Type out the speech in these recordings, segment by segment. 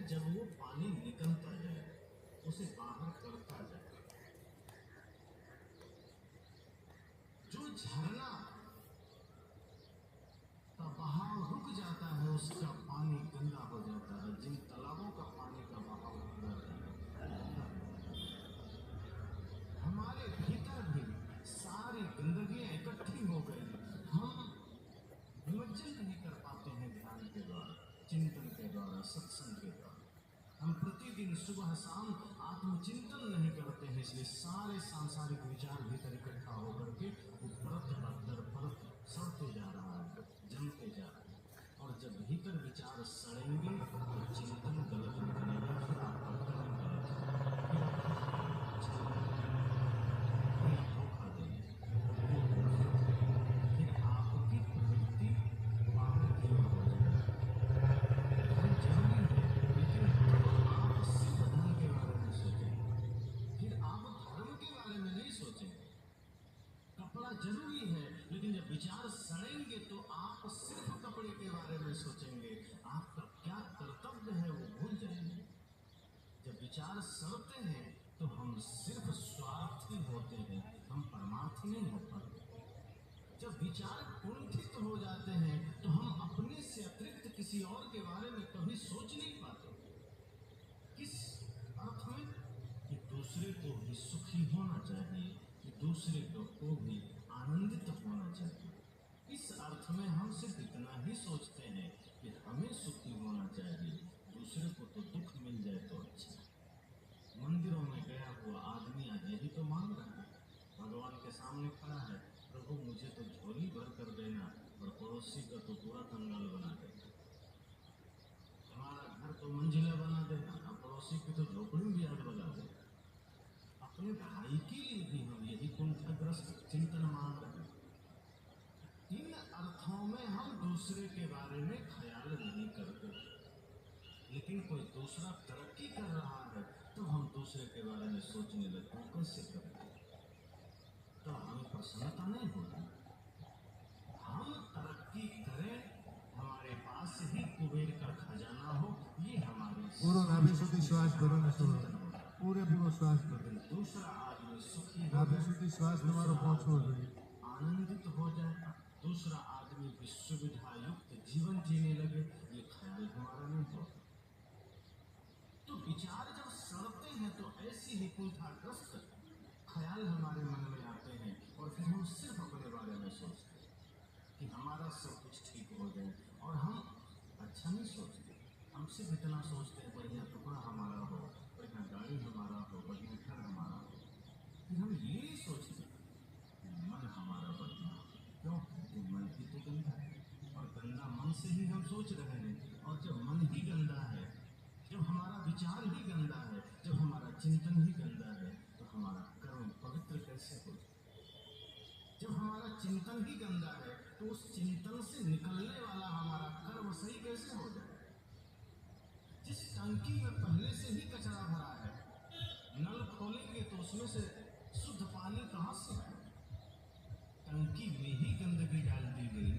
जब वो पानी निकलता जाए, उसे बाहर करता जाए। जो झरना का बहाव रुक जाता है, उसका पानी गंदा हो जाता है। जिन तालाबों का पानी का बहाव रुक जाता है, हमारे भीतर भी सारी गंदगियां इकट्ठी हो गई। हम निमज्जन नहीं कर पाते हैं ध्यान के द्वारा, चिंतन के द्वारा, सत्संग के द्वारा। हम प्रतिदिन सुबह शाम आत्मचिंतन नहीं करते हैं, इसलिए सारे सांसारिक विचार भीतर इकट्ठा होकर के वो परत दर परत सड़ते जा रहा है, जमते जा रहा है। और जब भीतर विचार सड़ेंगे तो चिंतन गलत निकलेगा, फिर आपका कर्म गलत होगा, धोखा देंगे, फिर आपकी प्रवृत्ति बाहर की ओर हो जाएगी। धन जरूरी है, लेकिन आप सिर्फ धन के बारे में सोचेंगे, फिर आप धर्म के बारे में नहीं सोचेंगे। कपड़ा जरूरी है, लेकिन जब विचार सड़ेंगे तो आप सिर्फ कपड़े के बारे में सोचेंगे, आपका क्या कर्तव्य है वो भूल जाएंगे। जब विचार सड़ते हैं तो हम सिर्फ स्वार्थी होते हैं, हम परमार्थी नहीं हो पाते। जब विचार कुंठित हो जाते हैं तो हम अपने से अतिरिक्त किसी और के बारे में कभी सोच नहीं पाते। किस अर्थ में? कि दूसरे को भी सुखी होना चाहिए, कि दूसरे को भी आनंदित होना चाहिए। इस अर्थ में हम सिर्फ इतना ही सोचते हैं कि हमें सुखी होना चाहिए, दूसरे को तो दुख मिल जाए तो अच्छा। मंदिरों में गया हुआ आदमी आज यही तो मांग रहा है, भगवान के सामने खड़ा है, प्रभु मुझे तो झोली भर कर देना और पड़ोसी का तो पूरा कंगाल बना देना, हमारा घर तो मंजिला बना देना और पड़ोसी की तो झोपड़ी भी आग लगा देना। अपने भाई के लिए भी हम यही कुंठाग्रस्त चिंतन मांग रहे हैं। इन अर्थों में हम दूसरे के बारे में ख्याल नहीं करते, लेकिन कोई दूसरा तरक्की कर रहा है तो हम दूसरे के बारे में सोचने लगते हैं, कैसे करते, तो हमें प्रसन्नता नहीं होती। हम तरक्की करें, हमारे पास ही कुबेर का खजाना हो, ये हमारी पूरा नाभिशुद्धि श्वास करो ना, पूरे पूरा श्वास करो। दूसरा आदमी सुखी हो, नाभिशुद्धि श्वास तुम्हारा पहुंचो, आनंदित हो जाए, दूसरा आदमी विश्वविद्या युक्त जीवन जीने लगे, ये ख्याल हमारा नहीं होता। तो विचार जब सड़ते हैं तो ऐसी ही कुंठाग्रस्त ख्याल हमारे मन में आते हैं और फिर हम सिर्फ अपने बारे में सोचते हैं कि हमारा सब कुछ ठीक हो जाए, और हम अच्छा नहीं सोचते। हम सिर्फ इतना सोचते हैं बढ़िया कपड़ा हमारा हो, बढ़िया गाड़ी हमारा हो, बढ़िया घर हमारा हो। फिर हम ये नहीं सोचते मन हमारा बढ़िया हो, क्यों? क्योंकि मन ही तो गंदा है, और गंदा मन से ही हम सोच रहे हैं। और जब मन ही गंदा है, जब हमारा विचार ही गंदा है, जब हमारा चिंतन ही गंदा है, तो हमारा कर्म पवित्र कैसे हो? जब हमारा चिंतन ही गंदा है तो उस चिंतन से निकलने वाला हमारा कर्म सही कैसे हो जाए? जिस टंकी में पहले से ही कचरा भरा है, नल खोलेंगे तो उसमें से शुद्ध पानी कहां से आए? टंकी में ही गंदगी डाल दी गई,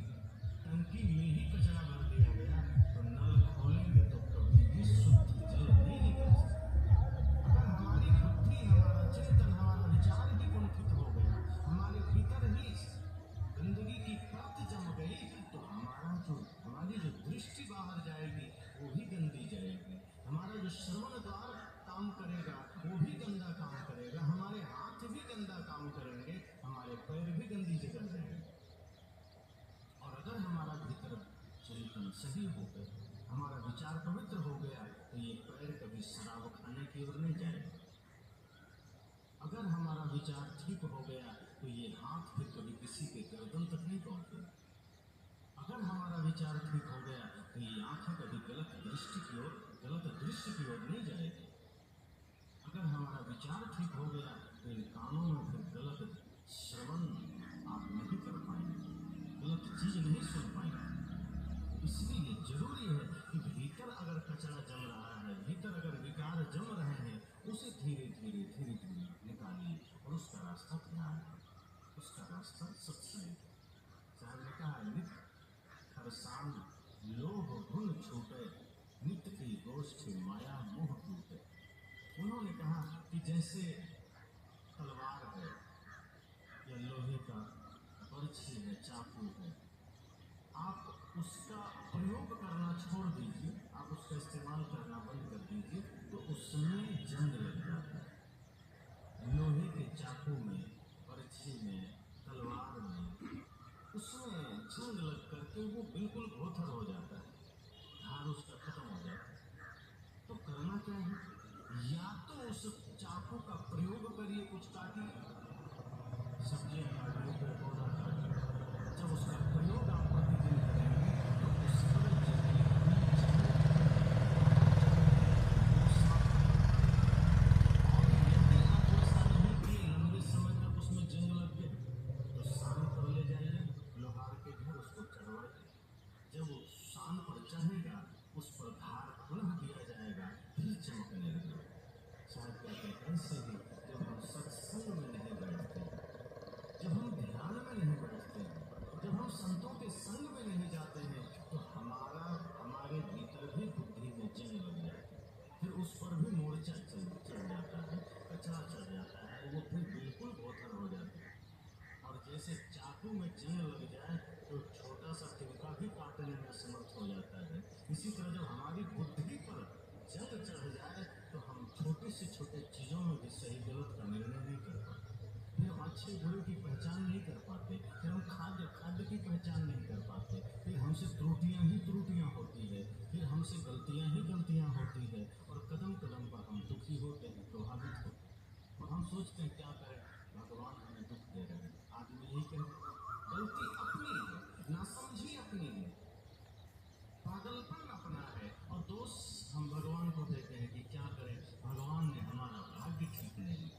टंकी में ही कचरा भर दिया गया, तो नल खोलेंगे तो कभी भी शुद्ध जल नहीं निकल सकता। अगर हमारी बुद्धि, हमारा चिंतन, हमारा विचार ही कुंठित हो गया, हमारे भीतर ही गंदगी की परत जम गई, तो हमारी जो दृष्टि बाहर जाएगी वो भी गंदी जाएगी, हमारा जो श्रवण द्वार काम करेगा वो भी गंदा काम करेगा, हमारे हाथ भी गंदा काम करेंगे, हमारे पैर भी गंदी जगह जाएंगे। और अगर हमारा भीतर चिंतन सही हो गया, हमारा विचार पवित्र हो गया, तो ये पैर कभी शराब खाने की ओर नहीं जाएगा। अगर हमारा विचार ठीक हो गया तो ये हाथ फिर कभी किसी के गर्दन तक नहीं पहुंचेगा। अगर हमारा विचार ठीक हो गया तो ये आंखें कभी गलत दृष्टि की ओर, गलत दृश्य की ओर नहीं जाएगी। अगर हमारा विचार ठीक हो गया तो इन कानों में फिर गलत श्रवण आप नहीं कर पाएंगे, गलत चीज नहीं सुन पाएंगे। इसलिए जरूरी है कि भीतर अगर कचरा जम रहा है, भीतर अगर विकार जम रहे हैं, उसे धीरे धीरे निकालिए, और उसका रास्ता ध्यान है, उसका रास्ता सत्संग। साहब ने कहा, नित हर शाम लोभ गुण छूटे, नित्य की गोष्ठी माया उन्होंने कहा कि जैसे तलवार है या लोहे का बर्छी है, चाकू है, आप उसका प्रयोग करना छोड़ दीजिए, आप उसका इस्तेमाल करना बंद कर दीजिए, तो उसमें जंग लग जाता है। लोहे के चाकू में, बर्छी में, तलवार में, उसमें जंग लग करके वो बिल्कुल भोथर हो जाता है, धार उसका खत्म हो जाता है। तो करना क्या है? या तो उस चाकू का प्रयोग करिए, कुछ काटिए, सब्जियां काटिए, पेड़ पौधा काटिए। जब उसका प्रयोग आप प्रतिदिन करेंगे तो उस पर जितनी भी जंग और यदि आप ऐसा नहीं किए, लंबे समय तक उसमें जंग लग गए, तो शान पर ले जाइए, लोहार के घर उसको चढ़वाइए। जब वो शान पर चढ़ेगा, उस पर धार पुनः दिया जाएगा, फिर चमकने लगेगा। शायद कहते हैं ऐसे ही जब हम सत्संग में नहीं बैठते, जब हम ध्यान में नहीं बैठते हैं, जब हम संतों के संग में नहीं जाते हैं, तो हमारे भीतर भी बुद्धि में जंग लग जाती है, फिर उस पर भी मोर्चा चढ़ जाता है, कचरा चढ़ जाता है, वो फिर बिल्कुल बोथर हो जाता है। और जैसे चाकू में जंग लग जाए तो छोटा सा तिनका भी काटने में असमर्थ हो जाता है, इसी तरह जब हमारी बुद्धि पर जंग चढ़ जाए तो हम छोटे से छोटे चीजों में भी सही गलत का निर्णय नहीं कर पाते, फिर हम अच्छे बुरे की पहचान नहीं कर पाते, फिर हम खाद्य की पहचान नहीं कर पाते, फिर हमसे त्रुटियां होती है, फिर हमसे गलतियां होती है, और कदम कदम पर हम दुखी होते हैं, प्रभावित होते हैं, और हम सोचते हैं क्या करें, भगवान हमें दुख दे रहे हैं। आदमी यही कहता है, गलती अपनी है, नासमझी अपनी है, पागलपन अपना है, और दोष हम भगवान को देते हैं कि क्या करें, भगवान ने हमारा भाग्य ठीक नहीं लिया।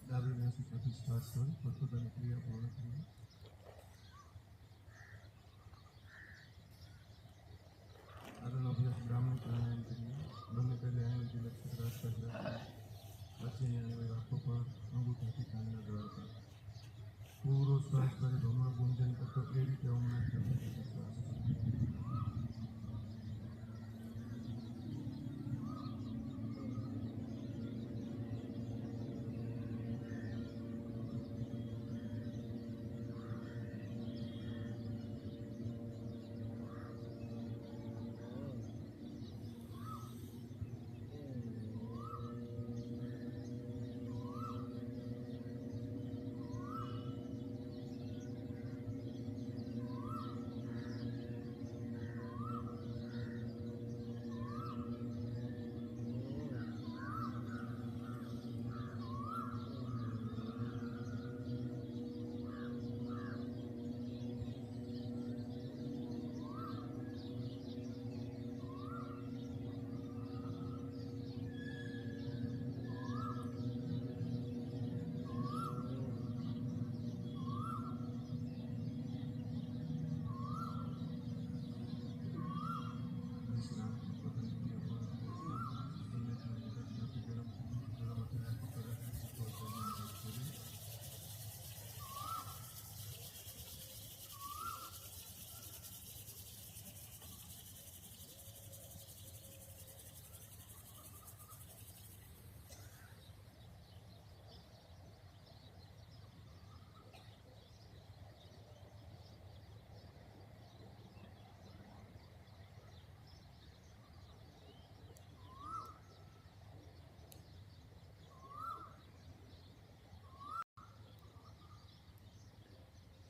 ડાબી નાસી પ્રતિષ્ઠા સ્થળ પોતપોતાની ક્રિયા પૂર્ણ કરી આગળનો અભ્યાસ બ્રાહ્મણ પ્રાણાયામ કરીએ. બંને પહેલે આંગળી તિલક ચક્ર આસપાસ રાખીએ. પછી આંગળી આંખો પર અંગૂઠાથી કાનના દ્વારકા પૂરો શ્વાસ ભરી ભ્રમણ ગુંજન કરતો એ રીતે અવમાન કરતો શ્વાસ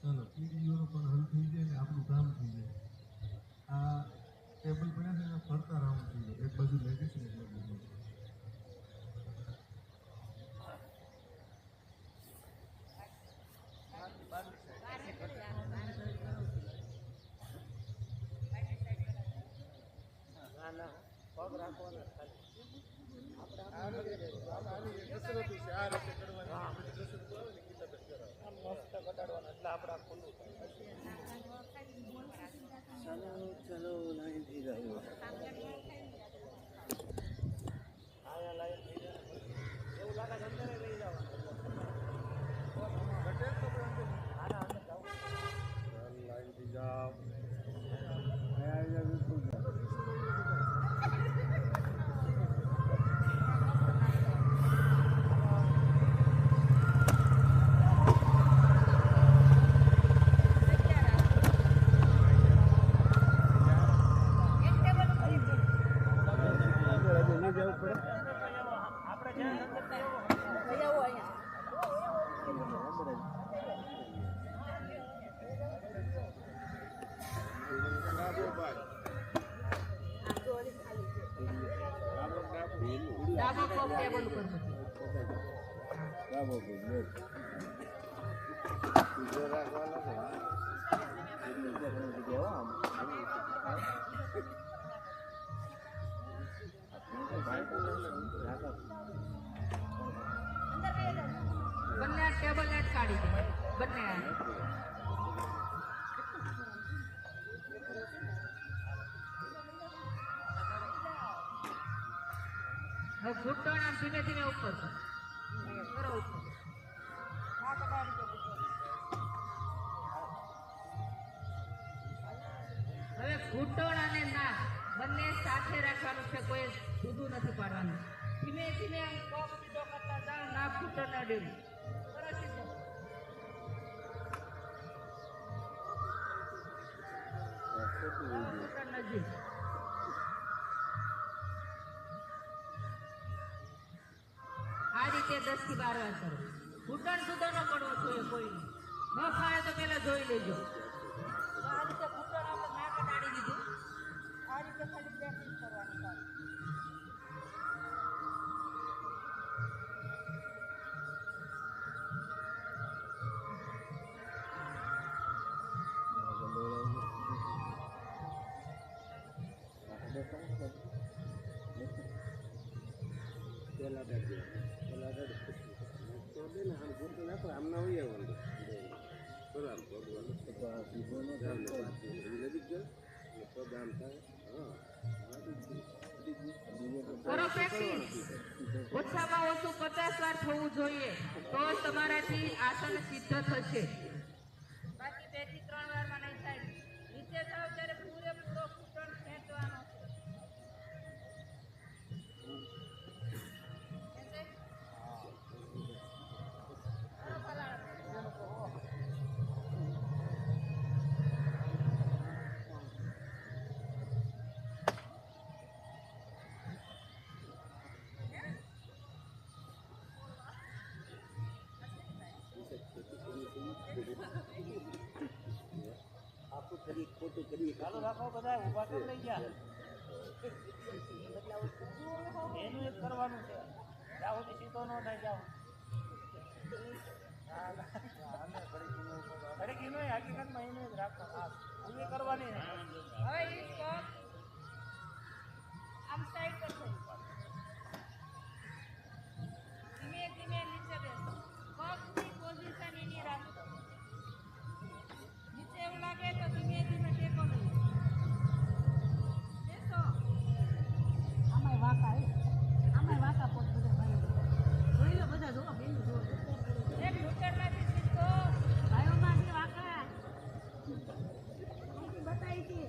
ચાલો પીડીઓનો પણ હલ થઈ જાય ને આપણું કામ થઈ જાય. આ ટેબલ પડ્યા છે એના ફરતા રાઉન્ડ થઈ જાય. એક બાજુ લેડીઝ ને એક બાજુ चलो लाइन थी जाओ आया लाइन थी એવું લાગે અંદર લઈ જવાનું ઘટે તો આના અંદર જાઓ લાइन थी जाओ आया बिल्कुल ડાબો પગ ટેબલ ઉપર મૂકો. ડાબો પગ બેસ. સીધો રાખવાનો છે. બંને આ ટેબલ ને કાઢી દે બંને આ. હવે ઘૂંટણ આમ ધીમે ધીમે ઉપર કરો ઉપર. હવે ઘૂંટણ અને નાક બંને સાથે રાખવાનું છે, કોઈ જુદું નથી પાડવાનું. ધીમે ધીમે આમ પગ સીધો કરતા જાઓ, નાક ઘૂંટણ ન ડેરું. કરો સીધો. ઘૂંટણ નજીક. આ રીતે 10 થી 12 વાર કરો. ઘૂંટણ સુધો ન પડવો જોઈએ કોઈ. ન ફાવે તો પેલા જોઈ લેજો. આ રીતે ઘૂંટણ આપણે નાક અડાડી દીધું. આ રીતે ખાલી પ્રેક્ટિસ કરવાની છે. કરો પ્રેક્ટિસ. ઓછામાં ઓછું 50 વાર થવું જોઈએ, તો તમારાથી આસન સિદ્ધ થશે. બાકી 2 થી 3 વારમાં નહીં થાય. નીચે જાઓ ત્યારે પૂરેપૂરો ઘૂંટણ ખેંચવાનો છે. ચાલો રાખો બધા ઉભા કરી લઈ ગયા. એનું એક કરવાનું છે. જાઓ સીધો ન થાય જાઓ. ઘડીકીનો હકીકતમાં એને જ રાખવાનો. એ કરવાની ને. હવે એ પગ આમ સાઈડ પર થઈ. ધીમે ધીમે નીચે બેસો. પગની પોઝિશન એની રાખો. નીચે એવું લાગે તો ધીમે ધીમે ટેકો લઈ બેસો. આમાંય વાંકા પગ બધા ભાઈ જોઈ લો બધા જોવા બેન જોવો. એક ઘૂંટણમાંથી સીધો ભાઈઓમાંથી વાંકા બતાવી હતી.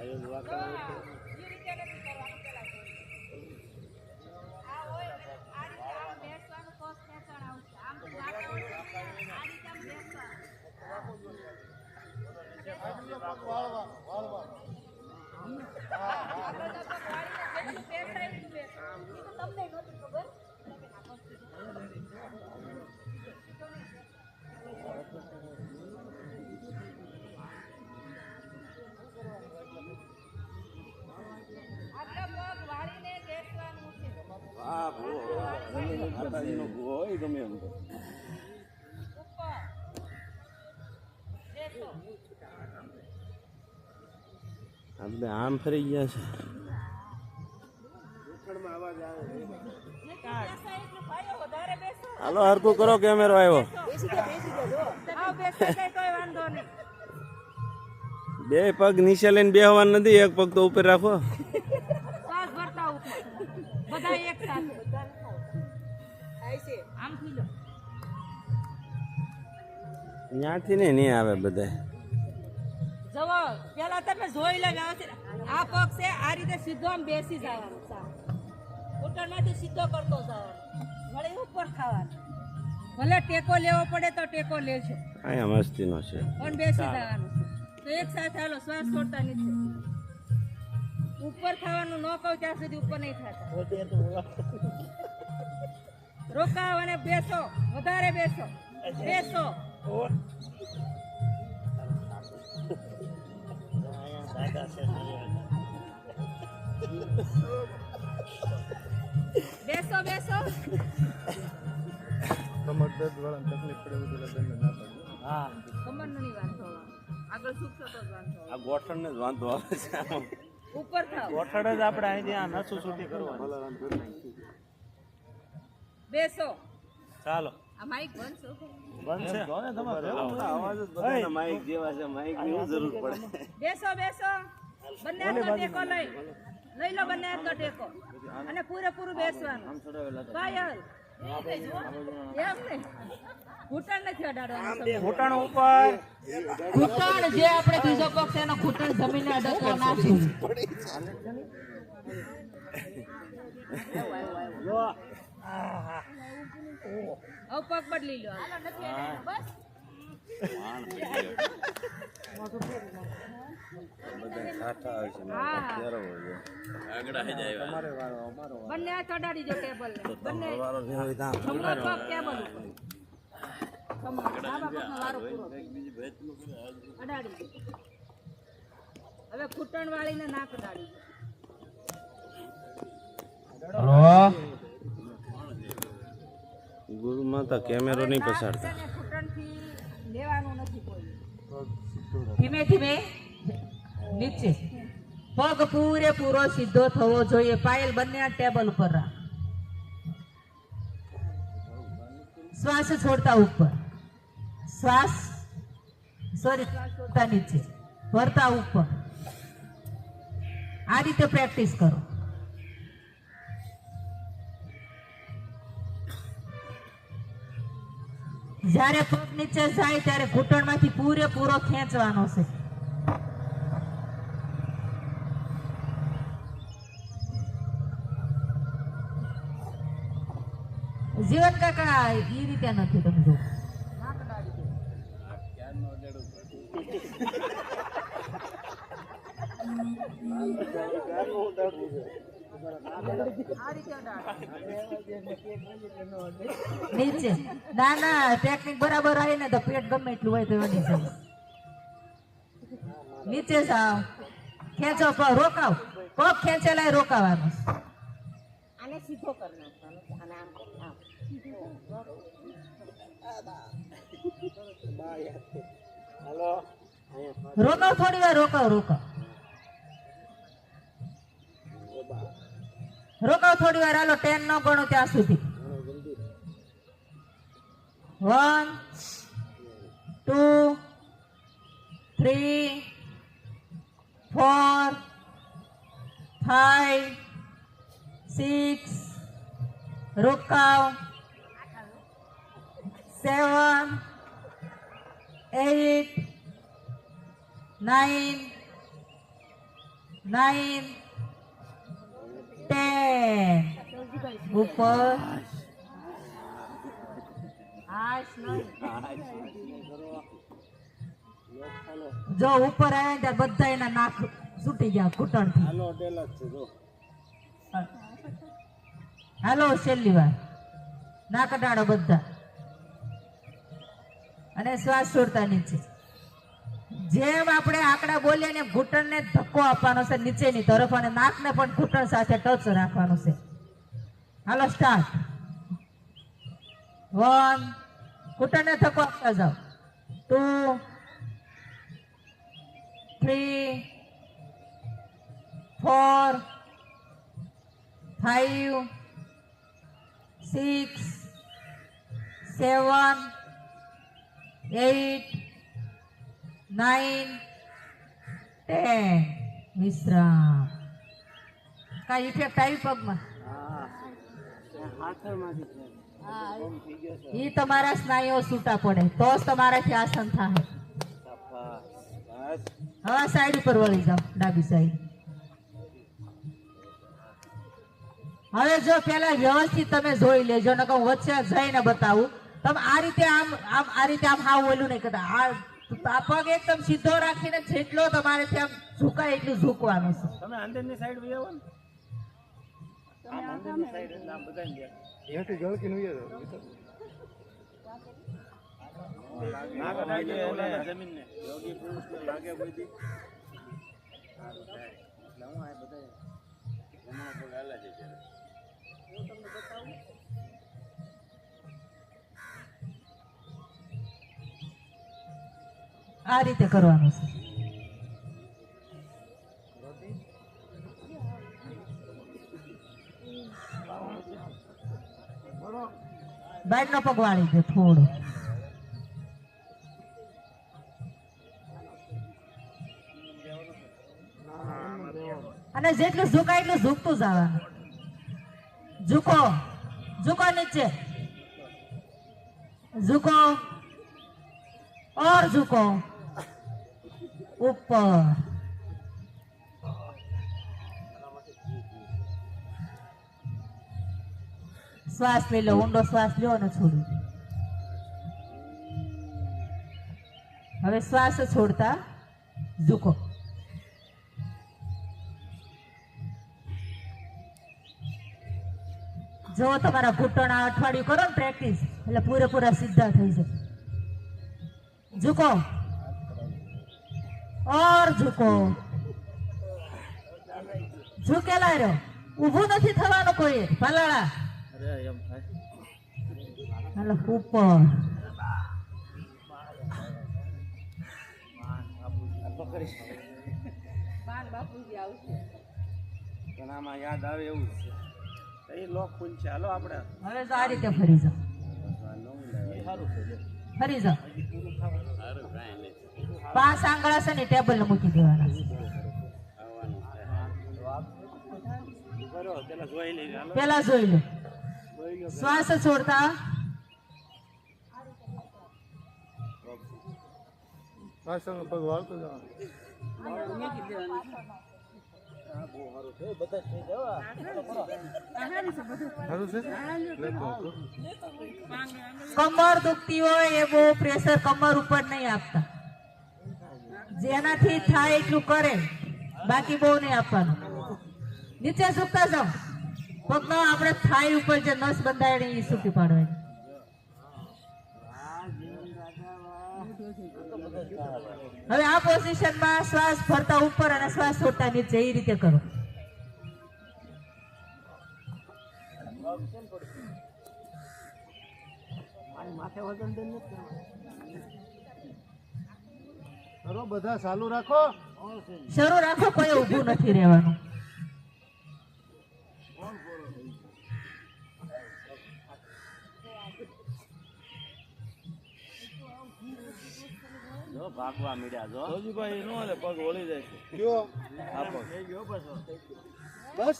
એ રીતે નથી કરવાનું. પેલા આ હોય આ રીતે આમ બેસવાનું તો ખેંચાણ આવશે. આમ તો વાંકા હોય આ રીતે આમ બેસવાનું. હોય ગમે એમ તો આપણે આમ ફરી ગયા છે. હાલો હરકું કરો, કેમેરો આવ્યો. બે પગ નીચે લઈને બેહવાનું નથી, એક પગ તો ઉપર રાખો. શ્વાસ ભરતા ઉપર બધા એક સાથે આમથી લો. ત્યાંથી નહીં આવે બધા. જવો પેલા તમે જોઈ લો વ્યવસ્થિત. આ પગ છે આ રીતે સીધો આમ બેસી જવાનું. ઘૂંટણમાંથી સીધો કરતો જવાનો. વળી ઉપર ખાવાનું. ભલે ટેકો લેવો પડે તો ટેકો લેજો. અહીંયા મસ્તીનો છે. પણ બેસી જવાનું છે. તો એક સાથે હાલો શ્વાસ છોડતા નીચે. ઉપર ખાવાનું ન કહું ત્યાં સુધી ઉપર નહીં થતા. રોકાવ અને બેસો. વધારે બેસો. બેસો. બેસો બેસો. કમર દર્દ વાળાને તકલીફ પડે બધું લગ્ન ના પડે. હા કમરનો નહીં વાંધો આવે. આગળ સુખતો તો જ વાંધો આવે. આ ગોઠણને જ વાંધો આવે છે આમ. ઉપર થાવ. ગોઠણ જ આપણે અહીંથી આ નસું છૂટી કરવાની. બેસો. ચાલો આ માઈક બનશો. બનશે અવાજ જ બધાના માઇક જેવા છે, માઇક ની શું જરૂર પડે? બેસો બેસો. બંને હાથનો ટેકો લઈ લો બંને હાથનો ટેકો. અને પૂરેપૂરું બેસવાનું. પાયલ એમ નહીં. ઘૂંટણ નથી અડાડવાનું. ઘૂંટણ ઉપર ઘૂંટણ જે આપણે બીજો પક્ષ એનો ઘૂંટણ જમીને અડકવો ના જોઈએ. જો હવે પગ બદલી લો. બંને હાથ અડાડી દો ટેબલ ને. બંને જમણો પગ ટેબલ ઉપર. જમણો ડાબા પગનો વારો પૂરો. અડાડી દો. હવે ઘૂંટણ વાળીને નાક અડાડી દો. ગુરુ માતા કેમેરો નહીં પછાડતા. ઘૂંટણથી લેવાનું નથી કોઈ. ધીમે ધીમે નીચે. પગ પૂરેપૂરો સીધો થવો જોઈએ. પાયલ બંને આ ટેબલ ઉપર રાખ. શ્વાસ છોડતા ઉપર. શ્વાસ છોડતા નીચે. ભરતા ઉપર. આ રીતે પ્રેક્ટિસ કરો. જ્યારે પગ નીચે જાય ત્યારે ઘૂંટણમાંથી પૂરેપૂરો ખેંચવાનો છે. જીવન કાકા એ રીતે નથી. તમે જો નીચે. ના ના ટેકનિક બરાબર આવી ને તો પેટ ગમે એટલું હોય તો વળી જાય. નીચે જાઓ. ખેંચો પગ. રોકાવ. પગ ખેંચેલા રોકાવાનું. આને સીધો કરી નાખવાનો. આને આમ આમ. રોકાવ થોડી વાર. રોકાવ થોડી વાર. હાલો 10 ન ગણો ત્યાં સુધી. 1 2 3 4 5 6. રોકાવ. 7 8 9 10. ઉપર. જો ઉપર આવ્યા ત્યારે બધા એના નાક છૂટી ગયા ઘૂંટણથી. હાલો છેલ્લી વાર. નાક અડાડો બધા. અને શ્વાસ છોડતા નીચે. જેમ આપણે આંકડા બોલીએ ને ઘૂંટણને ધક્કો આપવાનો છે નીચેની તરફ, અને નાકને પણ ઘૂંટણ સાથે ટચ રાખવાનું છે. હાલો સ્ટાર્ટ. 1 ઘૂંટણને ધક્કો આપતા જાઓ. 2 3 4 5 6 7 8 9 10. વિશ્રામ. કાંઈ ઇફેક્ટ આવી પગમાં? એ તમારા સ્નાયુઓ છૂટા પડે તો જ તમારાથી આસન થાય. હવે સાઈડ ઉપર વળી જાઓ. ડાબી સાઈડ. હવે જો પેલા વ્યવસ્થિત તમે જોઈ લેજો ને કહું વચ્ચે જઈને બતાવું. તમે આ રીતે આમ હાવ ઓલું નહીં કરતા. આ પગ એકદમ સીધો રાખીને જેટલો તમારેથી આમ ઝુકાય એટલું ઝૂકવાનું છે. તમે અંદરની સાઈડ વહી આવો ને. અંદરની સાઈડ એટલે આમ બધાને દે. એથી ગળકી નું નાક અડાડે ઓલા જમીનને. યોગી પુરુષને લાગે બધી. એટલે હું આ બધા આ રીતે કરવાનું છે. બાઈકનો પગ વાળી દે થોડો. અને જેટલું ઝુકાય એટલું ઝૂકતું જવાનું. ઝુકો, ઝુકો નીચે, ઝુકો और झुको ऊपर. શ્વાસ લઈ લો, ઊંડો શ્વાસ લો અને છોડી દો. હવે શ્વાસ છોડતા ઝુકો. જો તમારા ઘૂંટણ અઠવાડિયું કરો ને પ્રેક્ટિસ એટલે પૂરેપૂરા સીધા થઈ જાય. झुको और झुको. झुकेला રહ્યો, ઊભું નથી થવાનું કોઈ. ભલાડા હાલો ઉપર. આમાં યાદ આવે એવું છે એ લોક ખુલ છે. હાલો આપણે હવે તો આ રીતે ફરી જાઓ, ફરી જાઓ. 5 આંગળા છે ને ટેબલ મૂકી દેવાના. પેલા જોઈ લો. શ્વાસ છોડતા પાછળનો પગ વાળતો જવાનો. કમર દુખતી હોય એ બહુ પ્રેશર કમર ઉપર નહીં આપતા. જેનાથી થાય એટલું કરે, બાકી બહુ નહીં આપવાનું. નીચે સૂકતા જાઓ. પગનો આપણે થાઈ ઉપર જે નસ બંધાય એ સૂકી પાડવાની. હવે આ પોઝિશનમાં શ્વાસ ભરતા ઉપર અને શ્વાસ છોડતા નીચે એ રીતે કરો. કરો બધા ચાલુ રાખો. શરૂ રાખો, કોઈ ઊભું નથી રહેવાનું. ભાગવા મીડ્યા જો જોજીભાઈ નો લે પગ ઓળી જાય છે. કયો આ પગ ગયો બસ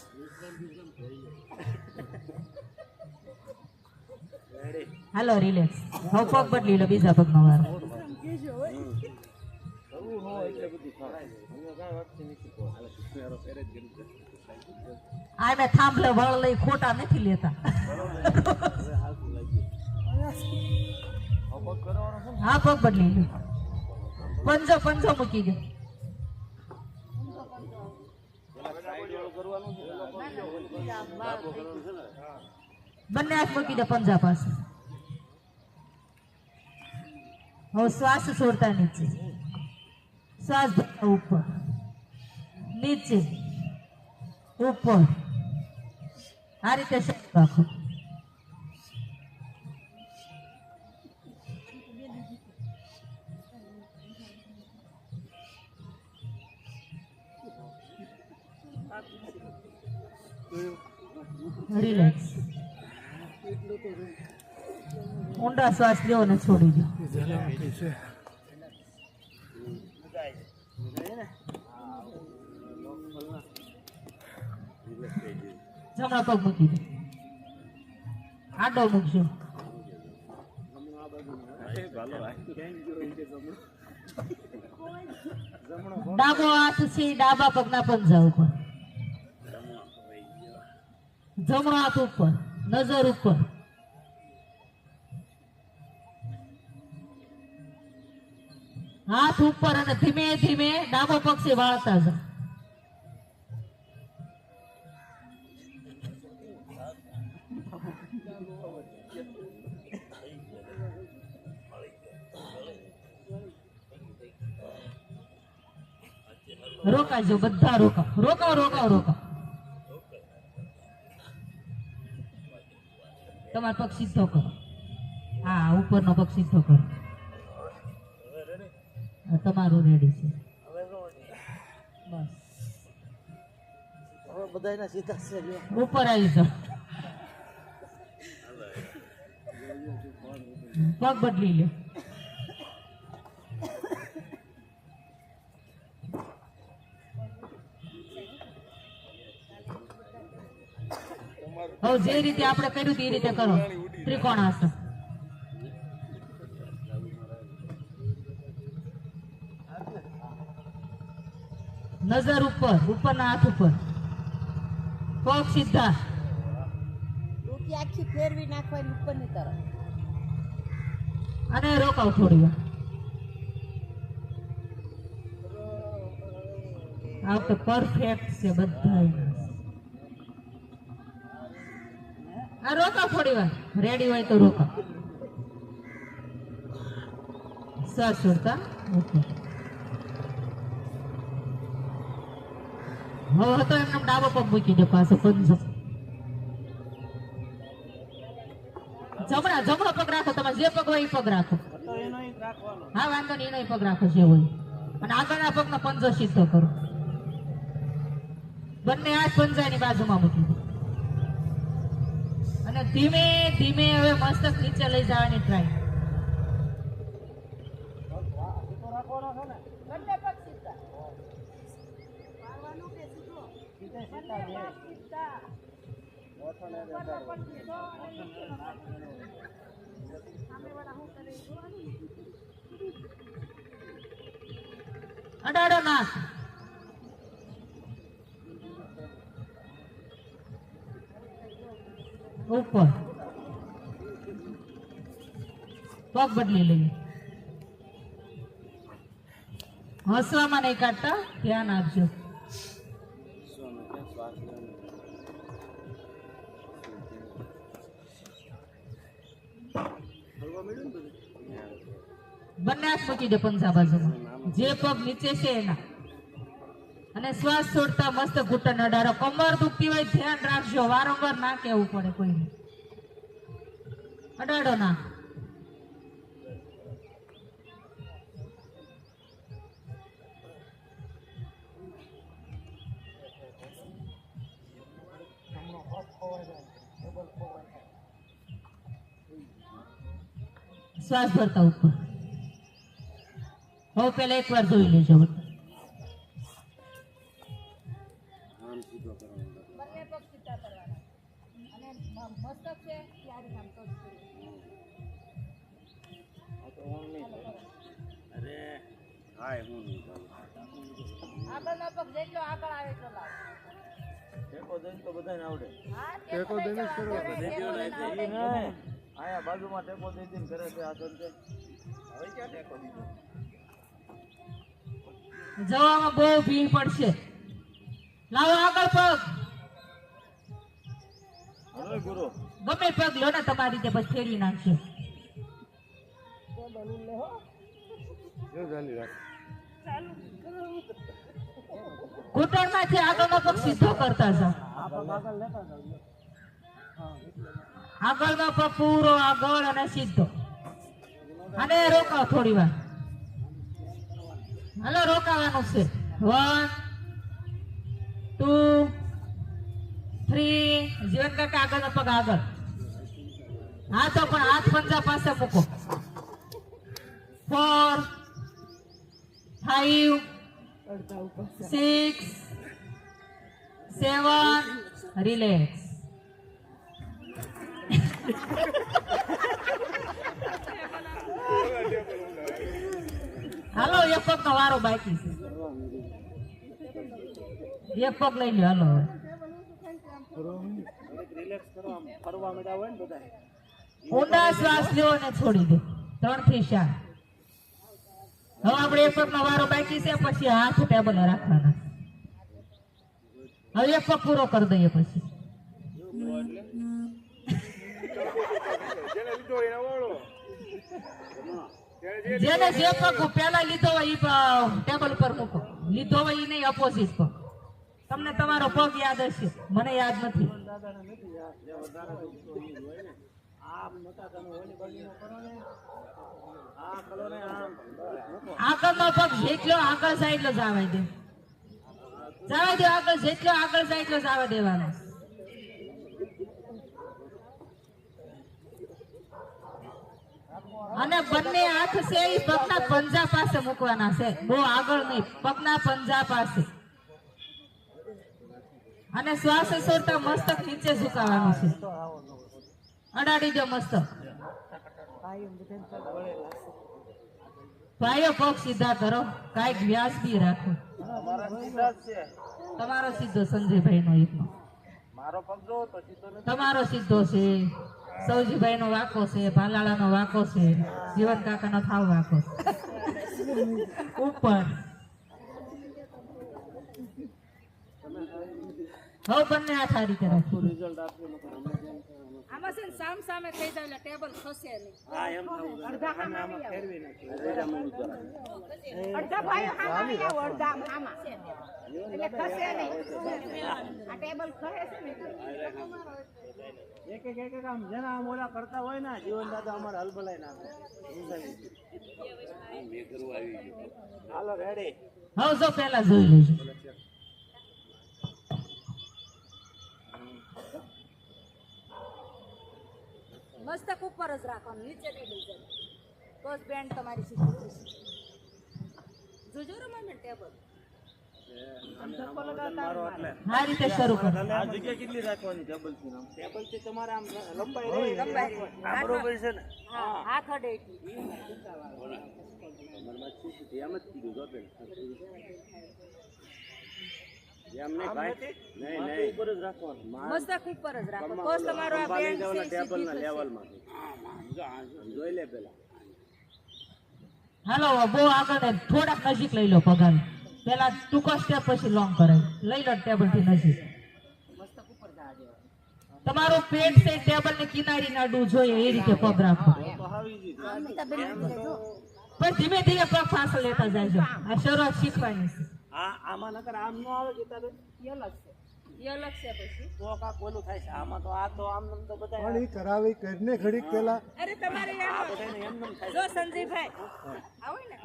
હાલો રિલેક્સ. હવે પગ બદલી લો, બીજા પગનો વારો. આ મેં થાંભલે વળ લઈ ખોટા નથી લેતા. હા પગ બદલી લો. પંજો પંજો મૂકી દો. બંને હાથ મૂકી દો પંજા પાસે. હવે શ્વાસ છોડતા નીચે, શ્વાસ ભરતા ઉપર, નીચે, ઉપર. આ રીતે શરૂ રાખો. રિલેક્સ. ઊંડા શ્વાસ લો અને છોડી દો. જમણા પગ મૂકી દો. આડો મૂકજો. ડાબો હાથ છે ડાબા પગના પંજા ઉપર, જમણો હાથ ઉપર, નજર ઉપર. હાથ ઉપર અને ધીમે ધીમે ડાબો પગ છે વાળતા જાઓ. રોકાજો બધા, રોકાવ રોકાવ રોકાવ રોકાવ. તમારો પગ સીધો કરો. હા, ઉપરનો પગ સીધો કરો. હા, તમારું રેડી છે. બસ હવે બધાયના સીધા છે લ્યો. ઉપર આવી જાઓ. પગ બદલી લે. હવે જે રીતે આપણે કર્યું હતું એ રીતે કરો. ત્રિકોણાસન. નજર ઉપર, ઉપરના હાથ ઉપર, પગ સીધા. ડૂબકી આખી ફેરવી નાખવાની ઉપરની તરફ. અને રોકાવ થોડી વાર. આ વખતે પરફેક્ટ છે બધા. આ રોકાવ થોડી વાર. રેડી હોય તો રોકાવ. સર છોડતા ઓકે. હવે હતો એમને ડાબો પગ મૂકી દે પાછો પંજો. જમણો પગ રાખો. તમે જે પગ હોય એ પગ રાખો. તો એનો ઈ જ રાખવાનો. હા, વાંધો નહીં, એનો પગ રાખો જે હોય. અને આગળના પગનો પંજો સીધો કરો. બંને હાથ પંજાની બાજુમાં મૂકી દો. અને ધીમે ધીમે હવે મસ્તક નીચે લઈ જવાની ટ્રાય. બંને પગ સીધા. મારવાનું કે સીધો? બંને પગ સીધા. ઉપરનો પગ સીધો અને નીચેનો પગ સીધો. સામેવાળા શું કરે એ જોવાનું. અડાડો નાખ. ઉપર પગ બદલી લઈએ. હસવામાં નહીં કાઢતા, ધ્યાન આપજો. બંને હાથ મૂકી દે પંજા બાજુમાં. જે પગ નીચે છે એના. અને શ્વાસ છોડતા મસ્ત ઘૂંટણ અડાડો. કમર દુખતી હોય ધ્યાન રાખજો. વારંવાર ના કહેવું પડે કોઈને. અડાડો ના. શ્વાસ ભરતા ઉપર. હવે પેલા એક વાર જોઈ લેજો. બંને પગ સીધા કરવાના. અને મસ્તક છે ત્યારે આમ તો અરે હાય હું નહીં કરું. આગળનો પગ જેટલો આગળ આવે એટલો લાવો. ટેકો દઈને તો બધાને આવડે. હા, ટેકો દઈને જ કરવાનો. ઈ નહીં. આયા બાજુમાં ટેકો દઈ દઈને કરે છે આસન છે. હવે ક્યાં ટેકો દીધો? જવામાં બહુ ભીડ પડશે. લાવો આગળ પગ. હવે ગુરુ ગમે પગ લો ને તમારી રીતે પછી ફેરવી નાખશે. જો ચાલી રાખ. ઘૂંટણમાંથી આગળનો પગ સીધો કરતા જાઓ. આગળનો પગ પૂરો આગળ અને સીધો. અને રોકાવ થોડી વાર. હાલો રોકાવાનું છે. 1 2 3. જીવન કાકા આગળનો પગ આગળ. હા તો પણ હાથ પંજા પાસે મૂકો. 4 5 6 7. રિલેક્સ. હાલો એક પગ નો વારો બાકી છે. એક પગ લઈ લો. હાલો રિલેક્સ કરો. આમ ફરવા માંડ્યા હોય ને બધા. ઊંડા શ્વાસ લ્યો અને છોડી દો. 3 થી 4. હવે આપણે એક પગ નો વારો બાકી છે. પછી હાથ ટેબલ રાખવાના. હવે એક પગ પૂરો કરી દઈએ પછી. જેને લીધો એને વાળો. જેને જે પગ પેલા લીધો હોય એ ટેબલ પર મૂકો. લીધો હોય એ નહીં, અપોઝિટ પગ. તમને તમારો પગ યાદ હશે, મને યાદ નથી. આમ મોટા તમે ઓલી બાજુનો કરો ને આ કરો ને આમ મૂકો. આગળનો પગ જેટલો આગળ જાય એટલો જવા દે. જવા દો આગળ, જેટલો આગળ જાય એટલો જવા દેવાનો. અને બંને હાથ છે એ પગના પંજા પાસે મૂકવાના છે, બહુ આગળ નહીં, પગના પંજા પાસે. અને શ્વાસ છોડતા મસ્તક નીચે ઝુકાવવાનું છે. અડાડી દો મસ્તક. ભાઈઓ પગ સીધા કરો, કાંઈક વ્યાસ બી રાખો. અમારા સીધા જ છે. તમારો સીધો સંજયભાઈ નો એકનો, મારો પગ જો તો સીધો નથી. તમારો સીધો છે, સૌજીભાઈ નો વાંકો છે, ભાલાળા નો વાંકો છે, જીવન કાકા નો થાવ વાંકો છે. ઉપર હવે બંને હાથ આ રીતે રાખો. રિઝલ્ટ આપ્યું નથી. આમાં છે ને સામ સામે થઈ જાય એટલે ટેબલ ખસે નહીં. હા એમ થવું જોઈએ. અડધા આને હામાં આમાં આવી ફેરવી નાખ્યું. અડધા ભાઈઓ હામાં આવી આવો, અડધા હામાં. એટલે ખસે નહીં. આ ટેબલ ખસે છે ને એટલે. એક આમ જેના આમ ઓલા કરતા હોય ને જીવન દાદા અમારે હલબલાઈ નાખે. હાલો રેડી. હવે જો પેલા જોઈ લેજો. મસ્તક ઉપર જ રાખવાનું, નીચે નહીં લઈ જવાનું. તો જ બેન્ડ તમારી સીધી થશે. જોજો રમાને ટેબલ. મારો એટલે આ રીતે શરૂ કરો. આ જગ્યા કેટલી રાખવાની ટેબલ થી આમ ટેબલ થી તમારે આમ લંબાઈ રહે લંબાઈ રહે. આ બરોબર છે ને હા, હાથ અડે એટલી. ઉપર જ રાખવાનું મસ્તક ઉપર જ રાખો, તો જ તમારો આ બેન્ડ છે એ સીધી થશે. જોઈ લે પેલા હાલો બહુ આગળ ને થોડાક નજીક લઈ લો પગાર. પેલા ટૂંકો સ્ટેપ પછી લોંગ કરાય. લઈ લો ટેબલ થી નજીક. મસ્તક ઉપર જવા દેવાનું. તમારું પેટ છે ટેબલ ની કિનારી ના અડવું જોઈએ એ રીતે પગ રાખો. અમિતાબેન આપી દેજો. પણ ધીમે ધીમે પગ ફાંસો લેતા જાયજો. આ શરૂઆત શીખવાની છે. આમાં નકર આમ નો આવે કે તારે એ અલગ છે, એ અલગ છે પછી. તો કાક ઓલું થાય છે આમાં તો આ તો આમ નમ તો બધા પણ ઈ કરાવી કરીને ઘડીક પેલા અરે તમારે આ બધાને એમ નમ થાય જો સંજયભાઈ આવો ને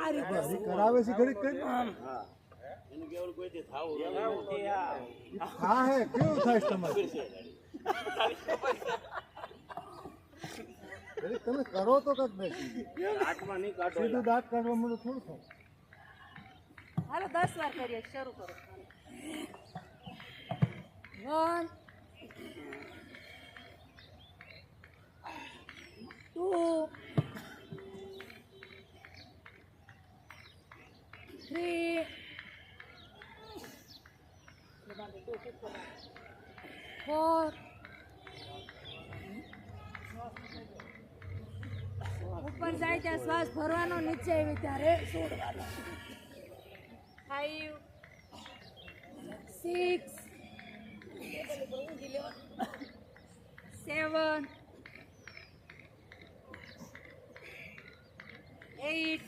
આ રીતે ઈ કરાવે છે ઘડીક કરીને એનું કેવળ કોઈ થી થાવું નથી આ હા હે કેવું થાય છે તમારે ઘડીક તમે કરો તો કદ બેસી હાથમાં નહીં કાઢો સીધું દાંત કાઢવા મળે થોડું થાય હાલો 10 વાર કરીએ, શરૂ કરો. 1 2 3 4 ઉપર જાય ત્યાં શ્વાસ ભરવાનો, નીચે આવી ત્યારે છોડવાનો. 5 6 7 8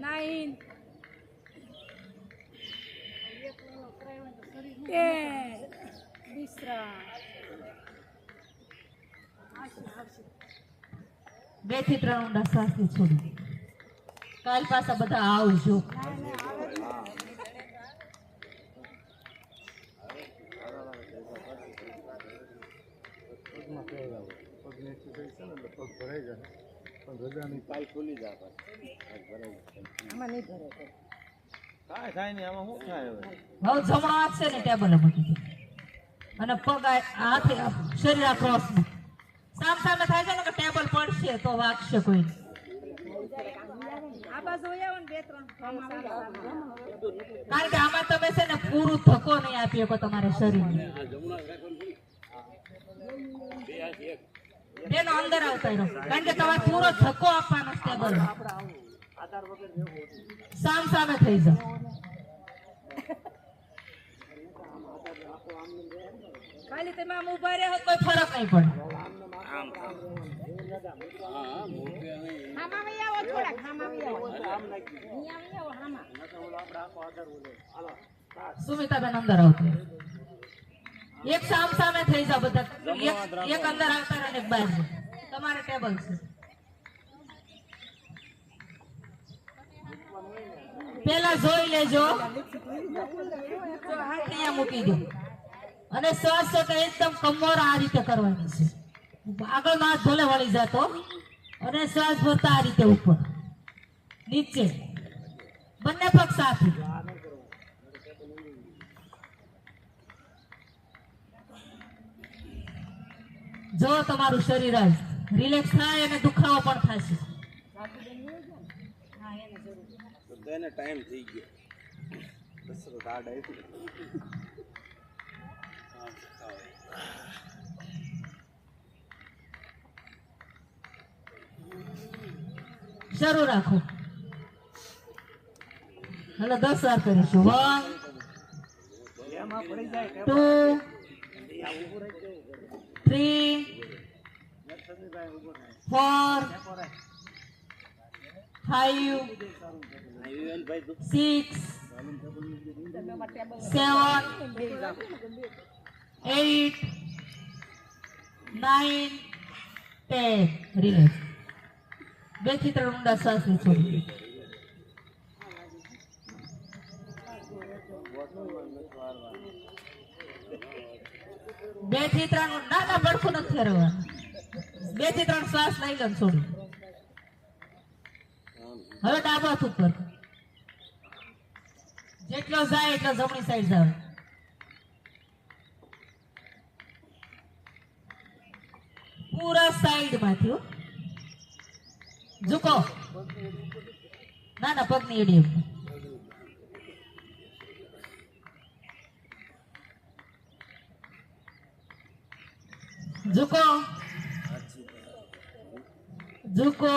9 10 વિશ્રામ. 2 થી 3 ઊંડા શ્વાસથી છોડી. કાલ પાછા બધા આવજો. પગની એક્સરસાઇઝ છે ને એટલે પગ ભરાઈ જાય પણ રજાની પાલ ખુલી જાય આમાં નહીં ભરે તો. કાંઈ થાય નહીં આમાં શું થાય હવે હવે જમણો હાથ છે ને ટેબલે મૂકી દો. અને પગ હાથે શરીર ક્રોસમાં સામ સામે થાય છે ને કે ટેબલ પડશે તો વાગશે કોઈ. આ બાજુ આવો ને 2-3 કારણ કે આમાં તમે છે ને પૂરું ધક્કો નહીં આપી શકો તમારે શરીરને. તેનો અંદર આવતા રહો કારણ કે તમારે પૂરો ધક્કો આપવાનો છે ટેબલ. સામ સામે થઈ જાવ. ખાલી તમે આમ ઊભા રહો. કોઈ ફરક નહીં પડે. હામાં આવી આવો, થોડાક હામાં આવી આવો. અહીંયા આવી આવો હામાં. સુમિતાબેન અંદર આવતી. એક સામ સામે થઈ જાવ બધા. એક અંદર આવતા રહે ને એક બહાર જાય. તમારે ટેબલ છે. પેલા જોઈ લેજો, અહીંયા મૂકી દો અને શ્વાસ એકદમ કમર આ રીતે કરવાની છે. આગળ હાથ ભલે વળી જતો અને શ્વાસ ભરતા આ રીતે ઉપર નીચે બંને પગ સાથે. જો તમારું શરીર આજ રિલેક્સ થાય અને દુખાવો પણ થશે. તો એને ટાઈમ થઈ ગયો. બસ તો કાર્ડ આપ્યું. શરૂ રાખો. હાલો 10 વાર કરીશું. 1 2 3 4 5 6 7 8 9 10. રિલેક્સ. 2 થી 3 ઊંડા શ્વાસ લેશો. 2 થી 3 ના બળખું નથી ફેરવવાનું. 2 થી 3 શ્વાસ લઈ લો છોડી. હવે ડાબા હાથ ઉપર જેટલો જાય એટલો જમણી સાઈડ જાવ. પૂરા સાઈડ માંથી ઝુકો. ના પગની એડી ઝુકો ઝુકો.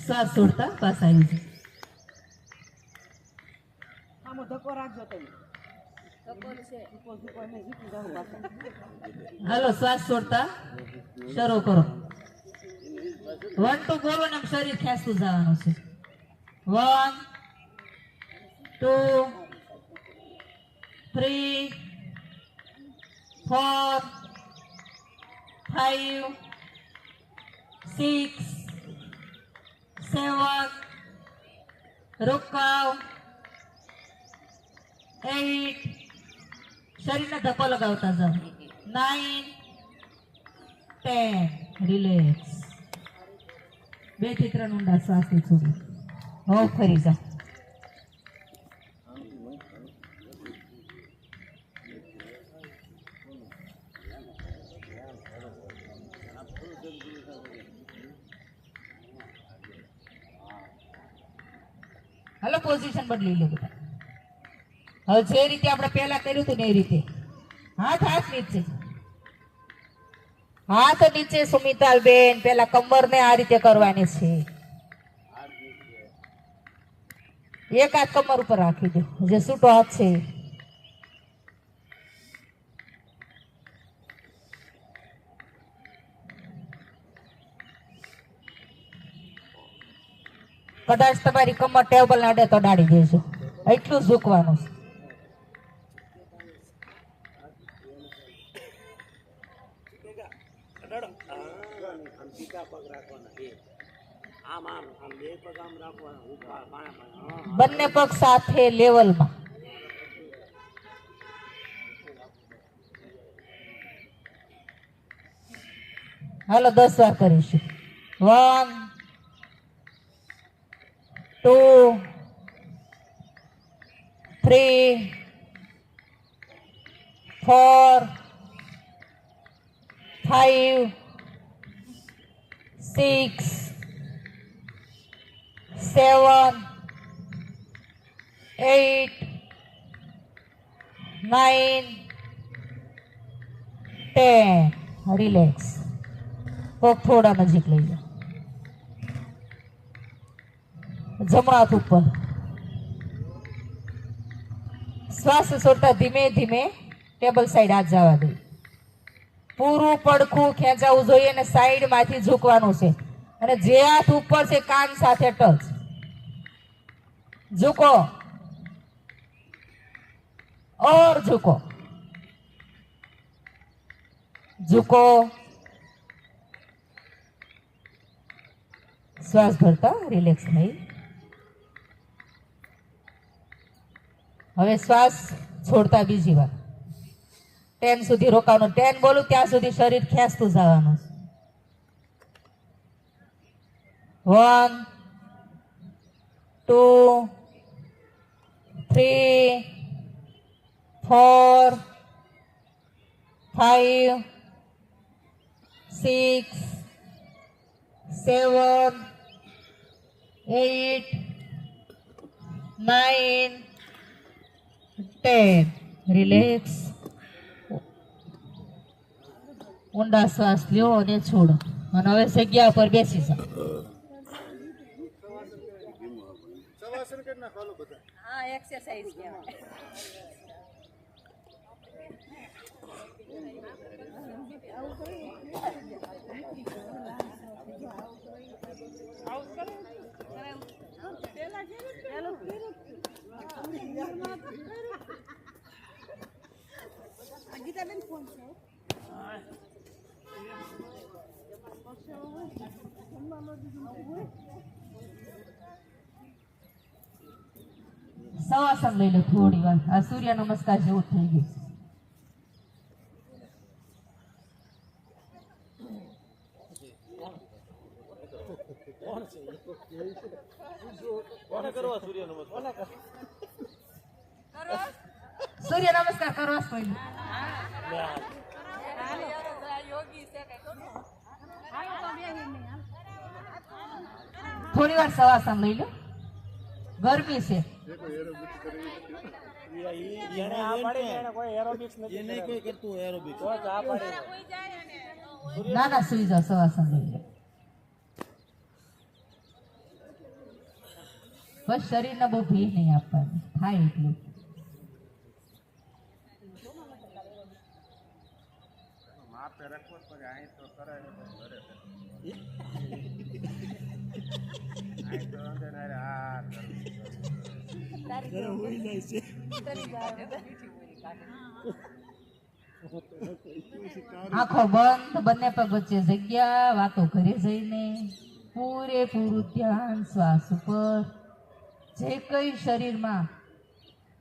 શ્વાસ છોડતા પાછા આવી જાય. આમાં ધક્કો રાખજો તમે. ધક્કો છે ધક્કો એને જીતી જાવ પાછા. હાલો શ્વાસ છોડતા શરૂ કરો. 1 2 બોલો ને શરીર ખેંચતું જવાનું છે. 1 2 3 4 5 6 7 રોકાવ 8. શરીરને ધક્કો લગાવતા જાઓ. 9 10. રિલેક્સ. 2 થી 3 ઊંડા શ્વાસ છોડી. હો ફરી જા. હાલો પોઝિશન બદલી લો બધા. હવે જે રીતે આપણે પહેલા કર્યું હતું ને એ રીતે હાથ નીચે. હાથ નીચે સુમિતાલબેન. પેલા કમરને આ રીતે કરવાની છે. એક હાથ કમર ઉપર રાખી દો જે છૂટો હાથ છે. કદાચ તમારી કમર ટેબલ ને અડે તો ડાળી દેજો. એટલું જ ઝૂકવાનું છે. બંને પગ સાથે લેવલમાં. હાલો 10 વાર કરીશું. 1 2 3 4 5 6 7 8 9 10. રિલેક્સ. પગ થોડા નજીક લઈ જાઓ. જમણા હાથ ઉપર. શ્વાસ છોડતા ધીમે ધીમે ટેબલ સાઈડ હાથ જવા દે. પૂરું પડખું ખેંચાવું જોઈએ અને સાઈડ માંથી ઝૂકવાનું છે. અને જે હાથ ઉપર છે કાન સાથે ટચ. ઝૂકો. और झुको, झुको। श्वास भरता रिलेक्स થઈ. હવે શ્વાસ છોડતા બીજી વાર 10 સુધી રોકાવાનું. 10 બોલું ત્યાં સુધી શરીર ખેંચતું જવાનું. 1 2 3 4 5 6 7 8 9 10. રિલેક્સ. ઊંડા શ્વાસ લ્યો અને છોડો. અને હવે જગ્યા પર બેસી જાઓ. સવાસન કરી નાખો હાલો બધા. હા એક્સરસાઇઝ કહેવાય. ગીતાબેન ફોન છે. સવાસન લઈ લો થોડી વાર. આ સૂર્ય નમસ્કાર જેવું થઈ ગયું. કોને કરવા સૂર્ય નમસ્કાર? સૂર્ય નમસ્કાર કરવા જ પડ્યું. થોડી વાર સવાસન લઈ લો. ગરમી છે. એને આ પાડી એને કોઈ એરોબિક્સ નથી. એને કોઈ કરતું એરોબિક. તો જ આ પાડી. ના ના સુઈ જાઓ. સવાસન લઈ લો. બસ શરીરને બહુ ભીડ નહીં આપવાની. થાય એટલું. માપે રાખવો જ પડે. અહીં તો કરે ઘરે અહીં તો અંદર ને આ ઘરે હોઈ જાય છે. આંખો બંધ, બંને પગ વચ્ચે જગ્યા. વાતો ઘરે જઈને પૂરેપૂરું ધ્યાન શ્વાસ ઉપર. જે કઈ શરીરમાં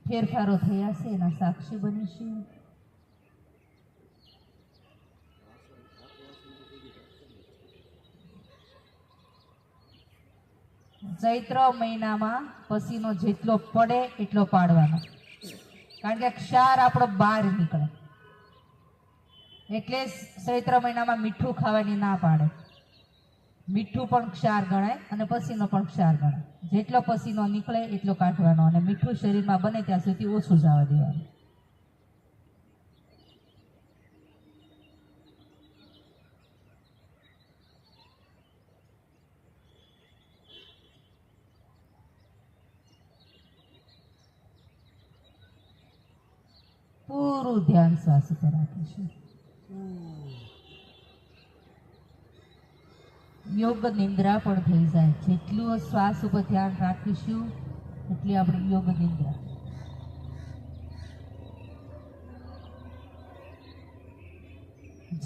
ફેરફારો થયા છે એના સાક્ષી બનીશું. ચૈત્ર મહિનામાં પસીનો જેટલો પડે એટલો પાડવાનો. કારણ કે ક્ષાર આપણો બહાર નીકળે. એટલે ચૈત્ર મહિનામાં મીઠું ખાવાની ના પાડે. મીઠું પણ ક્ષાર ગણાય અને પસીનો પણ ક્ષાર ગણાય. જેટલો પસીનો નીકળે એટલો કાઢવાનો અને મીઠું શરીરમાં બને ત્યાં સુધી ઓછું જવા દેવાનું. પૂરું ધ્યાન શ્વાસ ઉપર રાખીશું. યોગ નિંદ્રા પણ થઈ જાય. જેટલું શ્વાસ ઉપર ધ્યાન રાખીશું એટલી આપણી યોગ નિંદ્રા.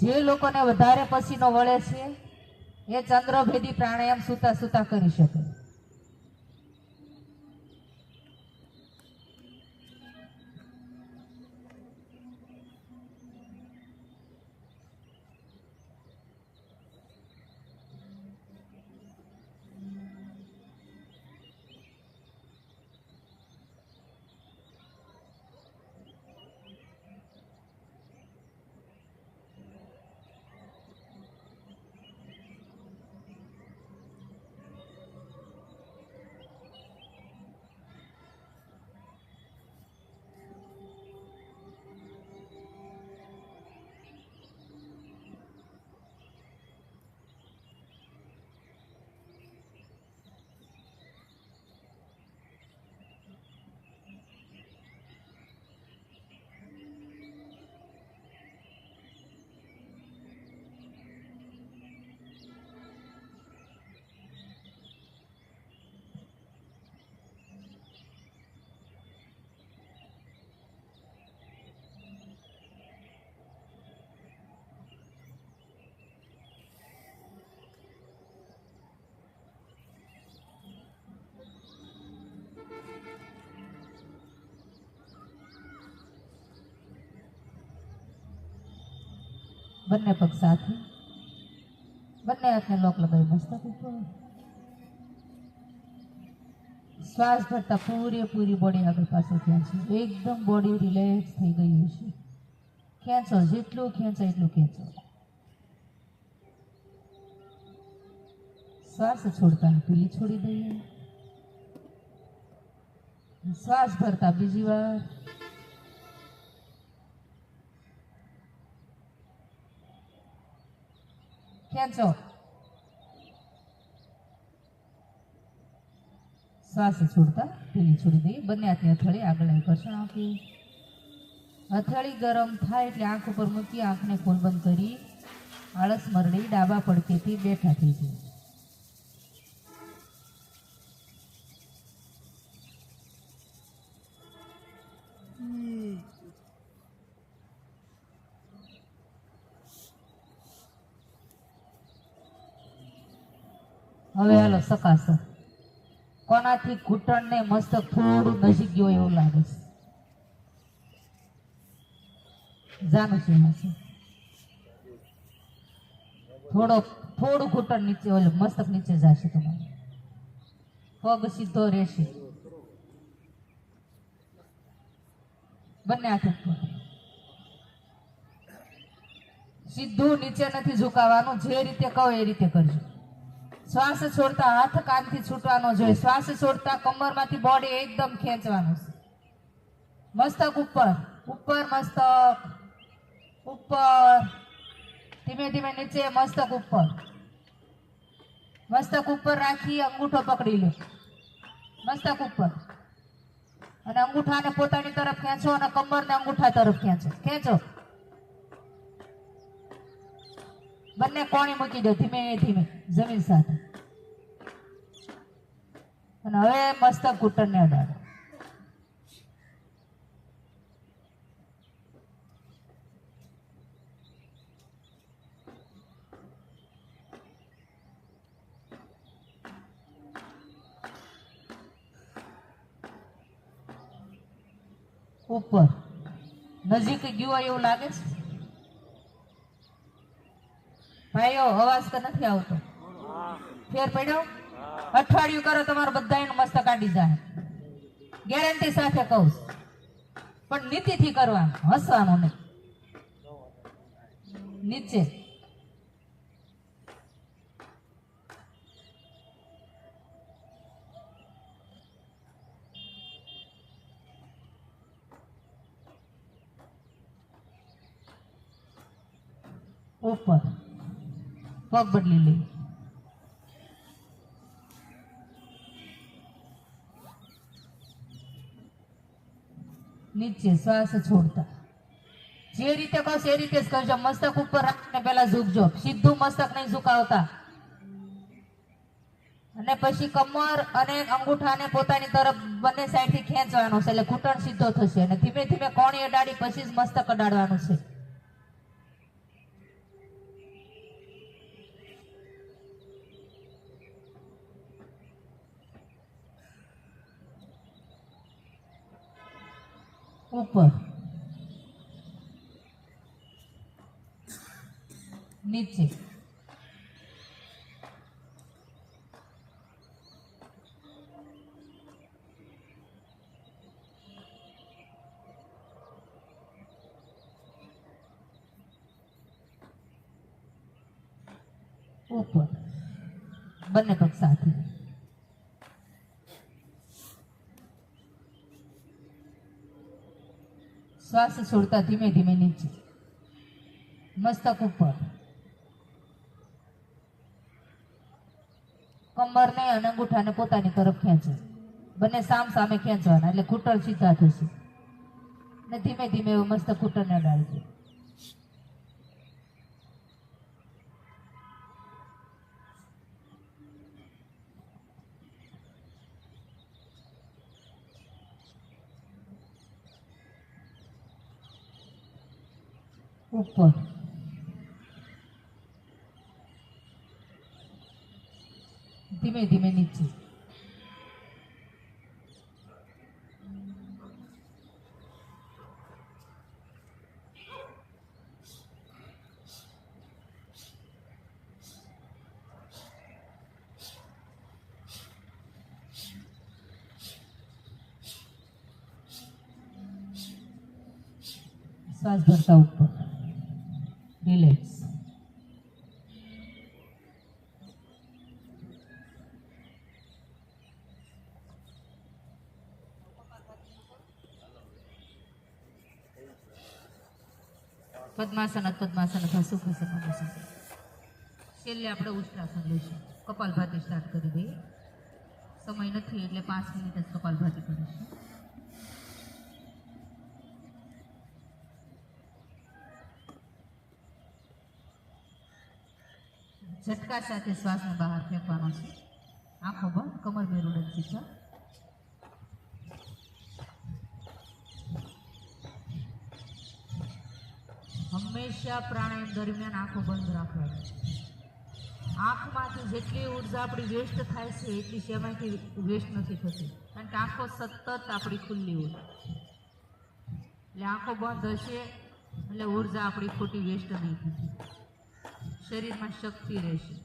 જે લોકોને વધારે પસીનો વળે છે એ ચંદ્રભેદી પ્રાણાયામ સૂતા સૂતા કરી શકે. બંને પગ સાથે, બંને હાથને લોક લગાવી મસ્તક ઉપર. શ્વાસ ભરતા પૂરેપૂરી બોડી આગળ પાછળ ખેંચો. એકદમ બોડી રિલેક્સ થઈ ગઈ છે. ખેંચો, જેટલું ખેંચો એટલું ખેંચો. શ્વાસ છોડતા પેલી છોડી દઈએ. શ્વાસ ભરતા બીજી વાર. ખેંચો. શ્વાસ છોડતા પેલી છોડી દઈએ. બંને હાથની હથેળી આગળ ઘર્ષણ આપી. હથેળી ગરમ થાય એટલે આંખ ઉપર મૂકી આંખને ખોલ બંધ કરી આળસ મરડી ડાબા પડખેથી બેઠા થઈ જાય. હવે હાલો સકાસર. કોનાથી ઘૂંટણને મસ્તક થોડું નજીક ગયો એવું લાગે છે. જાનું છે એમાં છે. થોડું ઘૂંટણ નીચે ઓલું મસ્તક નીચે જશે તમારે. પગ સીધો રહેશે. બંને હાથ ઉપર. સીધું નીચે નથી ઝુકાવાનું. જે રીતે કહો એ રીતે કરજો. શ્વાસ છોડતા હાથ કાનથી છૂટવાનો જોઈએ. શ્વાસ છોડતા કમરમાંથી બોડી એકદમ ખેંચવાનું છે. મસ્તક ઉપર, ઉપર મસ્તક, ઉપર. ધીમે ધીમે નીચે, મસ્તક ઉપર. મસ્તક ઉપર રાખી અંગૂઠો પકડી લો. મસ્તક ઉપર અને અંગૂઠાને પોતાની તરફ ખેંચો અને કમરને અંગૂઠા તરફ ખેંચો. ખેંચો. બંને કોણી મૂકી દો ધીમે ધીમે જમીન સાથે. અને હવે મસ્તક ઘૂંટણને અડાડો. ઉપર નજીક ગયો એવું લાગે છે ભાઈઓ? અવાજ તો નથી આવતો. ફેર પડ્યો? અઠવાડિયું કરો તમારું બધાનું મસ્તક કાઢી જાય. ગેરંટી સાથે કહું છું. પણ નીતિથી કરવાનું, હસવાનું નહીં. નીચે ઉપર પગ બદલી લઈ. નીચે શ્વાસ છોડતા જે રીતે કહો એ રીતે જ કરજો. મસ્તક ઉપર રાખીને પહેલા ઝૂકજો. સીધું મસ્તક નહીં ઝુકાવતા. અને પછી કમર અને અંગૂઠાને પોતાની તરફ બંને સાઈડથી ખેંચવાનું છે એટલે ઘૂંટણ સીધો થશે. અને ધીમે ધીમે કોણી અડાડી પછી જ મસ્તક અડાડવાનું છે. ઉપર નીચે ઉપર બંને પગ સાથે. શ્વાસ છોડતા ધીમે ધીમે નીચે. મસ્તક ઉપર. કમરને અને અંગૂઠાને પોતાની તરફ ખેંચો. બંને સામ સામે ખેંચવાના એટલે ઘૂંટણ સીધા થશે. ને ધીમે ધીમે એવું મસ્તક ઘૂંટણને અડાડી દો. ઉપર ધીમે ધીમે નીચે. શ્વાસ ભરતા ઉપર રિલેક્સ. પદ્માસન પદ્માસન સુખાસન. છેલ્લે આપણે ઉષ્ટ્રાસન લઈશું. કપાલભાતી સ્ટાર્ટ કરી દઈએ. સમય નથી એટલે 5 મિનિટ જ કપાલભાતી કરીશું. ઝટકા સાથે શ્વાસને બહાર ફેંકવાનો છે. આંખો બંધ, કમર મેરુડન ચિત્તા. હંમેશા પ્રાણાયામ દરમિયાન આંખો બંધ રાખવાની. આંખમાંથી જેટલી ઉર્જા આપણી વેસ્ટ થાય છે એટલી શેમાંથી વેસ્ટ નથી થતી, કારણ કે આંખો સતત આપણી ખુલ્લી હોય. એટલે આંખો બંધ હશે એટલે ઉર્જા આપણી ખોટી વેસ્ટ નહીં થતી, શરીરમાં શક્તિ રહેશે.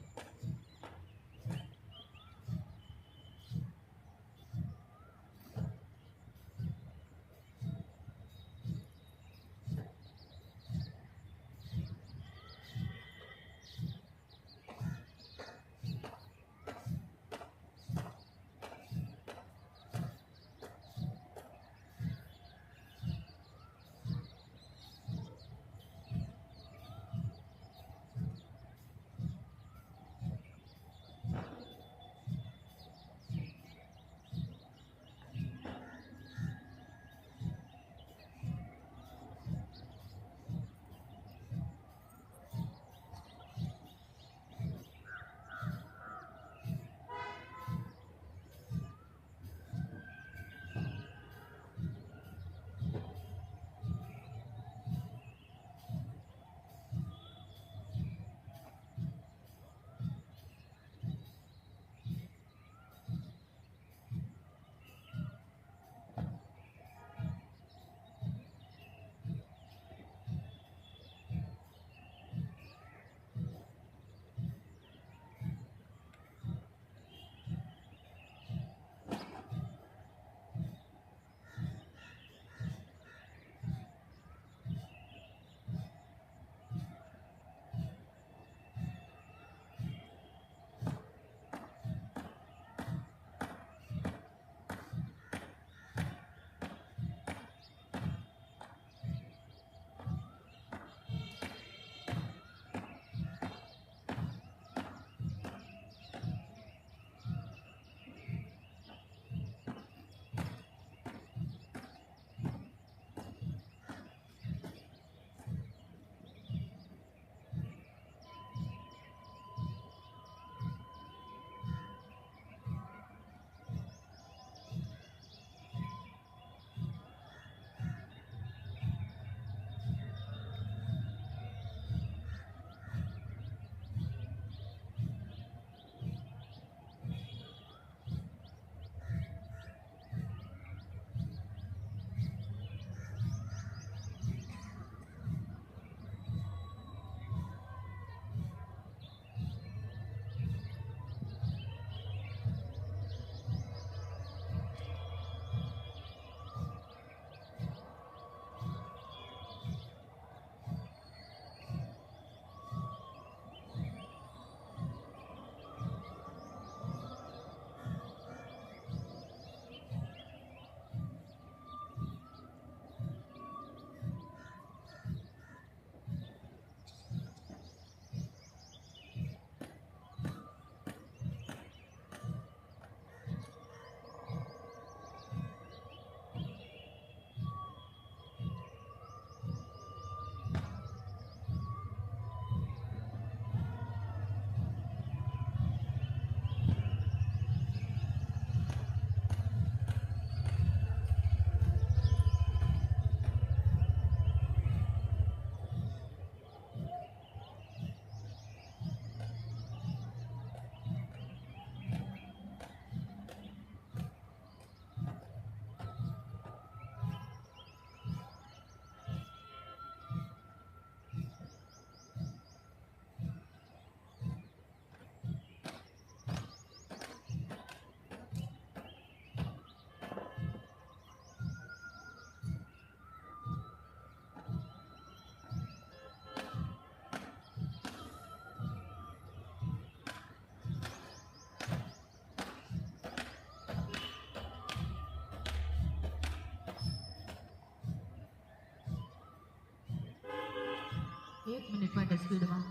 પોઈન્ટ સ્પીડમાં.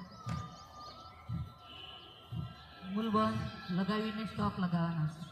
મૂલ બંધ લગાવીને સ્ટોક લગાવવાનો છે.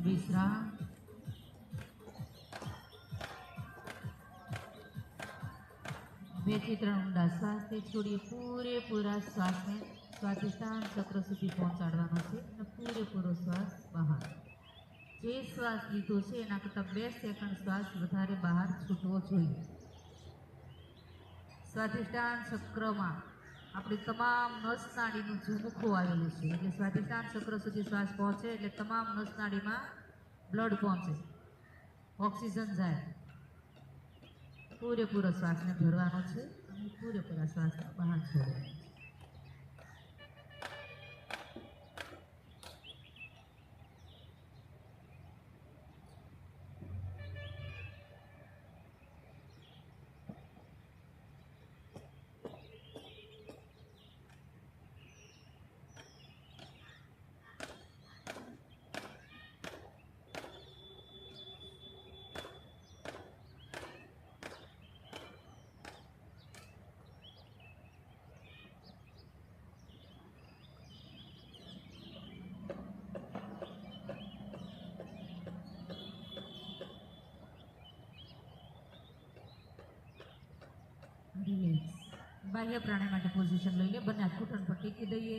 વિશ્રામ. બે થી 3 ઊંડા શ્વાસથી છોડીએ. પૂરેપૂરા શ્વાસને સ્વાધિષ્ઠાન ચક્ર સુધી પહોંચાડવાનો છે અને પૂરેપૂરો શ્વાસ બહાર. જે શ્વાસ લીધો છે એના કરતાં 2 સેકન્ડ શ્વાસ વધારે બહાર છૂટવો જોઈએ. સ્વાધિષ્ઠાન ચક્રમાં આપણી તમામ નસ નાડીનું ઝુમખું આવેલું છે. એટલે સ્વાધિષ્ઠાન ચક્ર સુધી શ્વાસ પહોંચે એટલે તમામ નસ નાડીમાં બ્લડ પહોંચે, ઓક્સિજન જાય. પૂરેપૂરો શ્વાસને ભરવાનો છે અને પૂરેપૂરા શ્વાસને બહાર છોડવાનો. બાહ્ય પ્રાણાયામ માટે પોઝિશન લઈ લે. બંને હાથ ઘૂંટણ પર ટેકી દઈએ.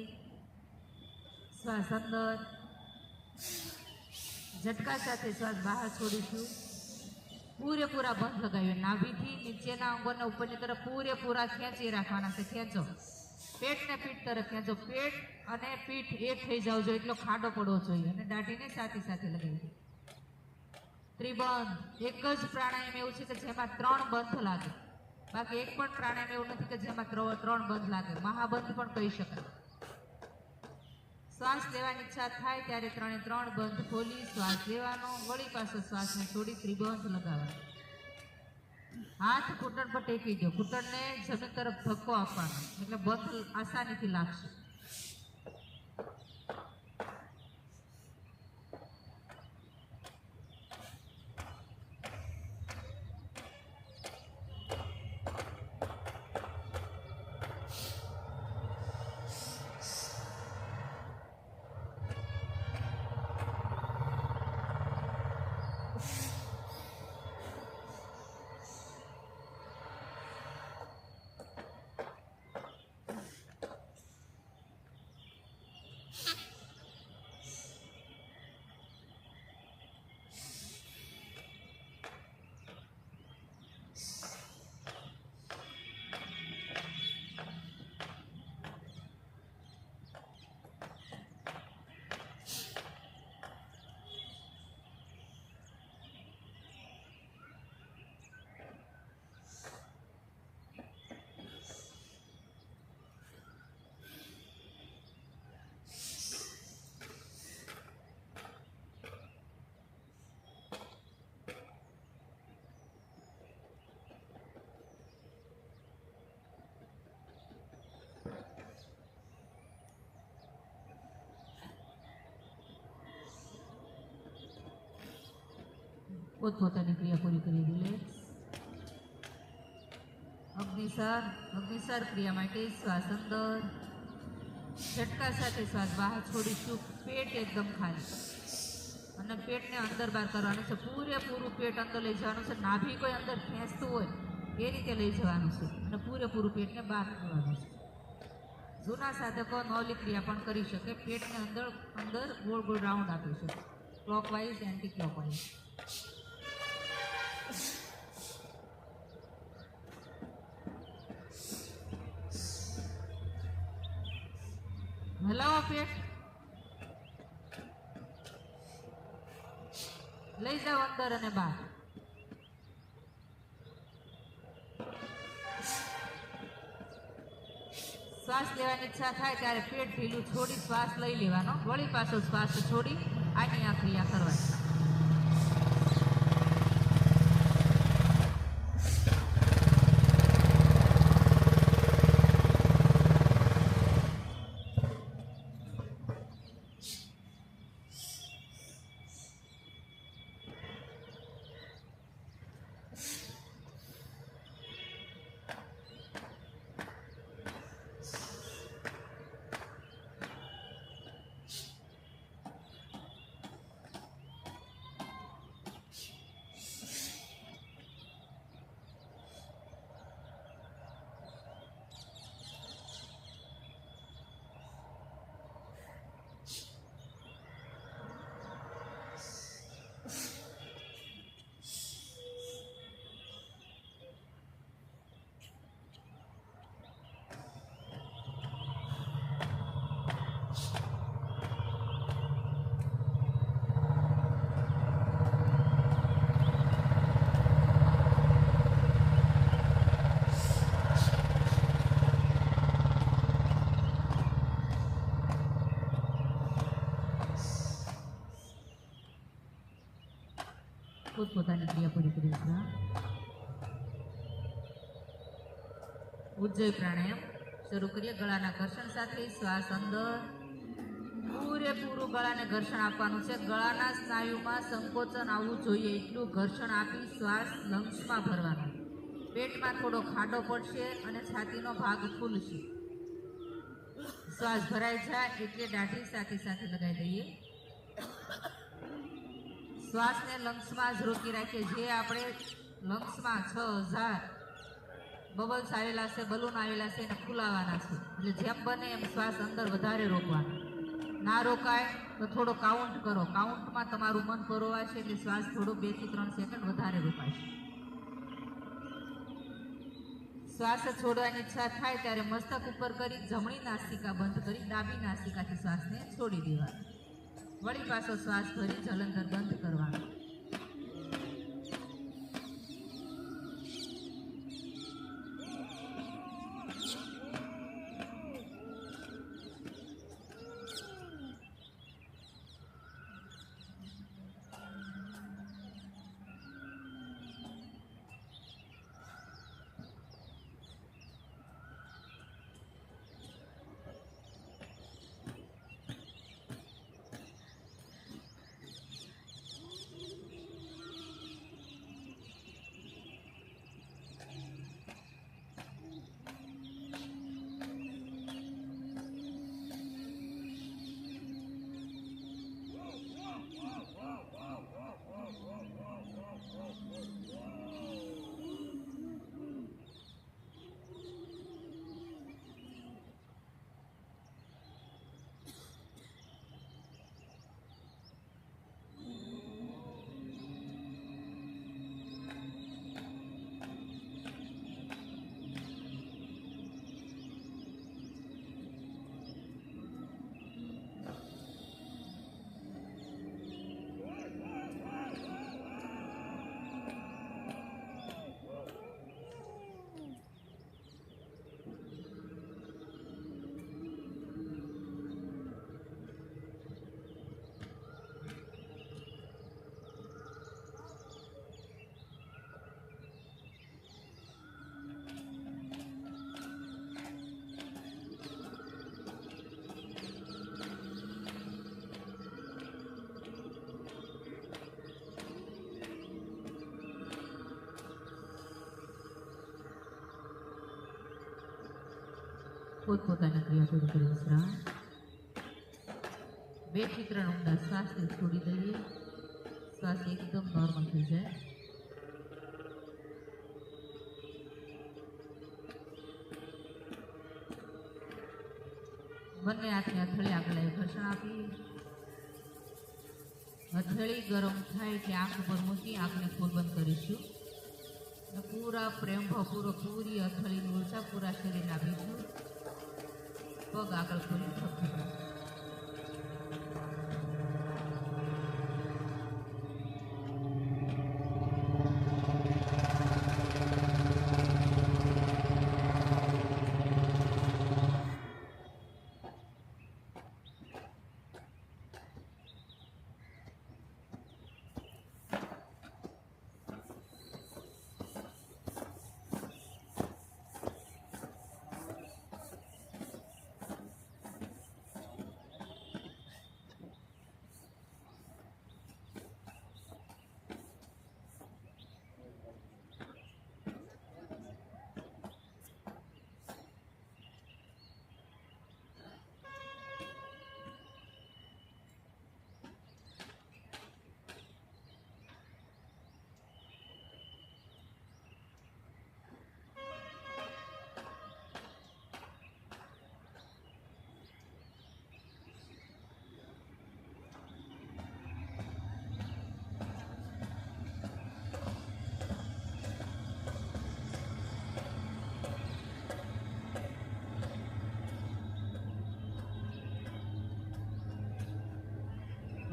શ્વાસ અંદર, ઝટકા સાથે શ્વાસ બહાર છોડીશું. પૂરેપૂરા બંધ લગાવીએ. નાભીથી નીચેના અંગોને ઉપરની તરફ પૂરેપૂરા ખેંચી રાખવાના છે. ખેંચો, પેટને પીઠ તરફ ખેંચો. પેટ અને પીઠ એક થઈ જાવ જોઈએ એટલો ખાડો પડવો જોઈએ અને દાઢીને સાથે સાથે લગાવી. ત્રિબંધ. એક જ પ્રાણાયામ એવું છે કે જેમાં 3 બંધ લાગે. બાકી એક પણ પ્રાણાયામ એવું નથી કે જેમાં 3 બંધ લાગે. મહાબંધ પણ કહી શકાય. શ્વાસ લેવાની ઈચ્છા થાય ત્યારે 3 બંધ ખોલી શ્વાસ લેવાનો. વળી પાછો શ્વાસને છોડી ત્રિબંધ લગાવવાનો. હાથ ઘૂંટણ પર ટેકી દો. ઘૂંટણને જમીન તરફ ધક્કો આપવાનો એટલે બંધ આસાનીથી લાગશે. પોતપોતાની ક્રિયા પૂરી કરી રિલેક્સ. અગ્નિસાર ક્રિયા માટે શ્વાસ અંદર, ઝટકા સાથે શ્વાસ બહાર છોડીશું. પેટ એકદમ ખાલી અને પેટને અંદર બહાર કરવાનું છે. પૂરેપૂરું પેટ અંદર લઈ જવાનું છે. નાભી કોઈ અંદર ખેંચતું હોય એ રીતે લઈ જવાનું છે અને પૂરેપૂરું પેટને બહાર કરવાનું છે. જૂના સાધકો નવલી ક્રિયા પણ કરી શકે. પેટને અંદર ગોળ ગોળ રાઉન્ડ આપી શકે, ક્લોકવાઇઝ એન્ટી ક્લોકવાઇઝ. હલાવો પેટ, લઈ જાઓ અંદર અને બહાર. શ્વાસ લેવાની ઈચ્છા થાય ત્યારે પેટ ઢીલું છોડી શ્વાસ લઈ લેવાનો. વળી પાછો શ્વાસ છોડી આની આ ક્રિયા કરવાની. પોતપોતાની ક્રિયા પૂરી કરી છે. ઉજ્જય પ્રાણાયામ શરૂ કરીએ. ગળાના ઘર્ષણ સાથે શ્વાસ અંદર, પૂરેપૂરું ગળાને ઘર્ષણ આપવાનું છે. ગળાના સ્નાયુમાં સંકોચન આવવું જોઈએ એટલું ઘર્ષણ આપી શ્વાસ લંગ્સમાં ભરવાનો. પેટમાં થોડો ખાડો પડશે અને છાતીનો ભાગ ખુલશે. શ્વાસ ભરાઈ જાય એટલે દાઢી સાથે સાથે લગાવી દઈએ. શ્વાસને લંગ્સમાં જ રોકી રાખીએ. જે આપણે લંગ્સમાં 6000 બબલ્સ આવેલા છે, બલૂન આવેલા છે, એને ખુલાવાના છે. એટલે જેમ બને એમ શ્વાસ અંદર વધારે રોકવાનો. ના રોકાય તો થોડો કાઉન્ટ કરો. કાઉન્ટમાં તમારું મન પરોવાશે એટલે શ્વાસ થોડો 2 થી 3 સેકન્ડ વધારે રોકાશે. શ્વાસ છોડવાની ઈચ્છા થાય ત્યારે મસ્તક ઉપર કરી જમણી નાસિકા બંધ કરી ડાબી નાસિકાથી શ્વાસને છોડી દેવાનો. વળી પાછો શ્વાસ ભરી જલંધર બંધ કરવાનો. પોતપોતાની ક્રિયા શરૂ કરી વિશ્રામ. 2 થી 3 ઊંડા શ્વાસને છોડી દઈએ. શ્વાસ એકદમ નોર્મલ થઈ જાય. બંને હાથને હથેળી આગળ ઘર્ષણ આપી. હથેળી ગરમ થાય એટલે આંખ ઉપર મૂકી આંખને ફૂલ બંધ કરીશું. અને પૂરા પ્રેમભાવપૂર્વક પૂરી હથેળીની ઉર્જા પૂરા શરીરને આપીશું. પગ આગળ ખોલી થપ્પી.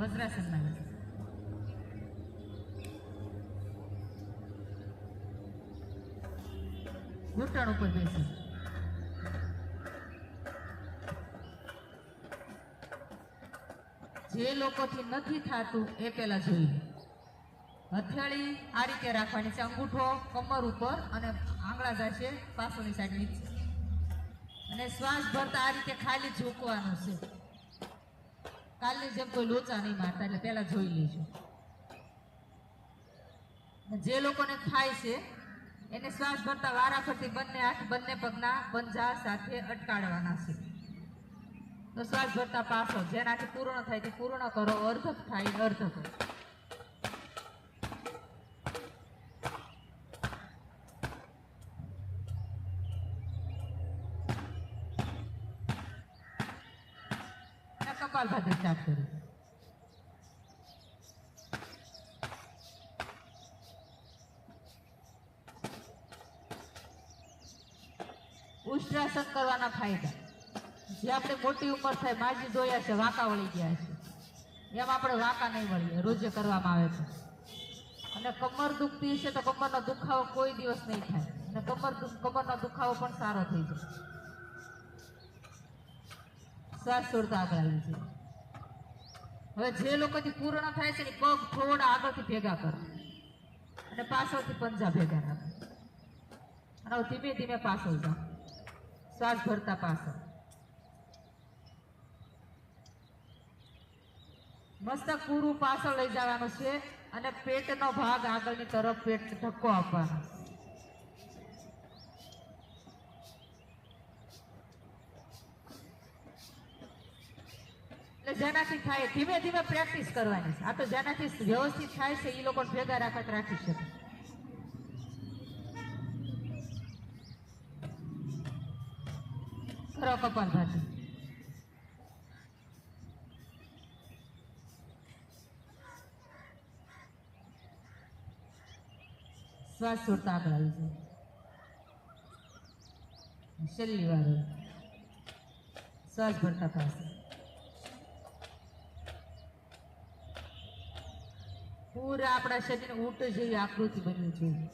વજ્રાસનમાં ઘૂંટણ ઉપર બેસી. જે લોકોથી નથી થતું એ પહેલા જોઈએ. હથેળી આ રીતે રાખવાની છે, અંગૂઠો કમર ઉપર અને આંગળા જશે પાછળની સાઈડ નીચે. અને શ્વાસ ભરતા આ રીતે ખાલી ઝૂકવાનું છે. કાલની જેમ કોઈ લોચા નહીં મારતા, એટલે પહેલા જોઈ લેજો. જે લોકોને થાય છે એને શ્વાસ ભરતા વારા ફરતી બંને હાથ બંને પગના પંજા સાથે અટકાડવાના છે. તો શ્વાસ ભરતા પાછો જેનાથી પૂર્ણ થાય તે પૂર્ણ કરો, અર્ધ થાય અર્ધ કરો. કપાલભાતી સ્ટાર્ટ કરી. ઉષ્ટ્રાસન કરવાના ફાયદા. જે આપણે મોટી ઉંમર થાય, માજી જોયા છે વાંકા વળી ગયા છે, એમ આપણે વાંકા નહીં વળીએ, રોજે કરવામાં આવે છે. અને કમર દુખતી હશે તો કમરનો દુખાવો કોઈ દિવસ નહીં થાય, અને કમરનો દુખાવો પણ સારો થઈ જાય. શ્વાસ છોડતા આગળ આવી છે. હવે જે લોકોથી પૂર્ણ થાય છે ને પગ થોડા આગળથી ભેગા કરો અને પાછળથી પંજા ભેગા રાખો. અને હવે ધીમે ધીમે પાછળ જાઓ. શ્વાસ ભરતા પાછળ. મસ્તક પૂરું પાછળ લઈ જવાનું છે અને પેટનો ભાગ આગળની તરફ પેટ ધક્કો આપવાનો. જેનાથી થાય ધીમે ધીમે પ્રેક્ટિસ કરવાની છે. આ તો જેનાથી વ્યવસ્થિત થાય છે એ લોકો ભેગા રાખી શકે. કરો કપાલભાતી. શ્વાસ છોડતા આગળ આવી જાય. છેલ્લી વાર શ્વાસ ભરતા પાસે પૂરા આપણા શરીરને ઊંટ જેવી આકૃતિ બનવી જોઈએ.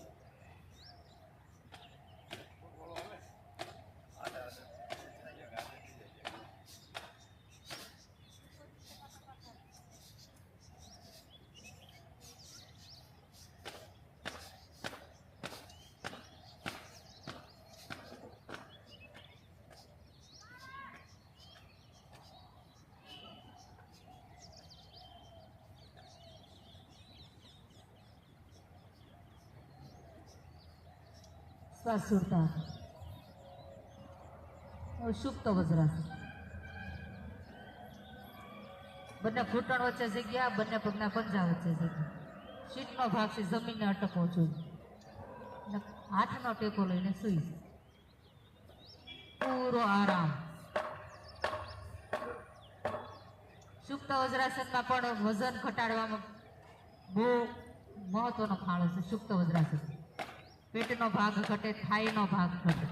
શ્વાસ છોડતા હવે સુપ્ત વજ્રાસન. બંને ઘૂંટણ વચ્ચે જગ્યા, બંને પગના પંજા વચ્ચે જગ્યા. શીટનો ભાગ છે જમીનને અટકવો જોઈએ. અને હાથનો ટેકો લઈને સૂઈ જાય. પૂરો આરામ. સુપ્ત વજ્રાસનમાં પણ વજન ઘટાડવામાં બહુ મહત્વનો ફાળો છે. સુપ્ત વજ્રાસન પેટનો ભાગ ઘટે, થાઈનો ભાગ ઘટે.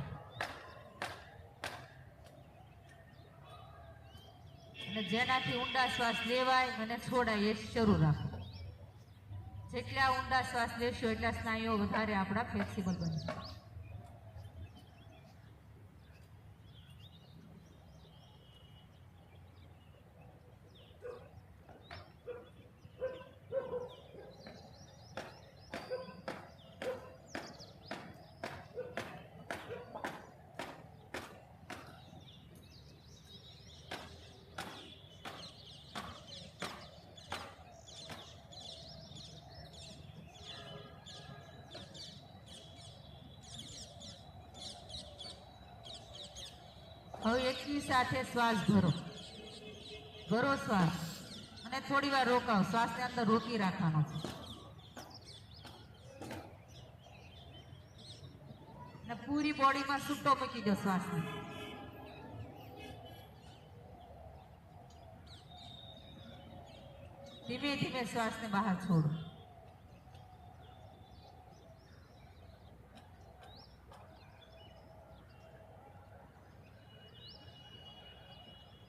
અને જેનાથી ઊંડા શ્વાસ લેવાય અને છોડાય એ શરૂ રાખો. જેટલા ઊંડા શ્વાસ લેશો એટલા સ્નાયુઓ વધારે આપણા ફ્લેક્સિબલ બનશે. હવે એકની સાથે શ્વાસ ભરો. ભરો શ્વાસ અને થોડી વાર રોકાવો. શ્વાસને અંદર રોકી રાખવાનો છે. અને પૂરી બોડીમાં છૂટો મૂકી દો શ્વાસને. ધીમે ધીમે શ્વાસને બહાર છોડો.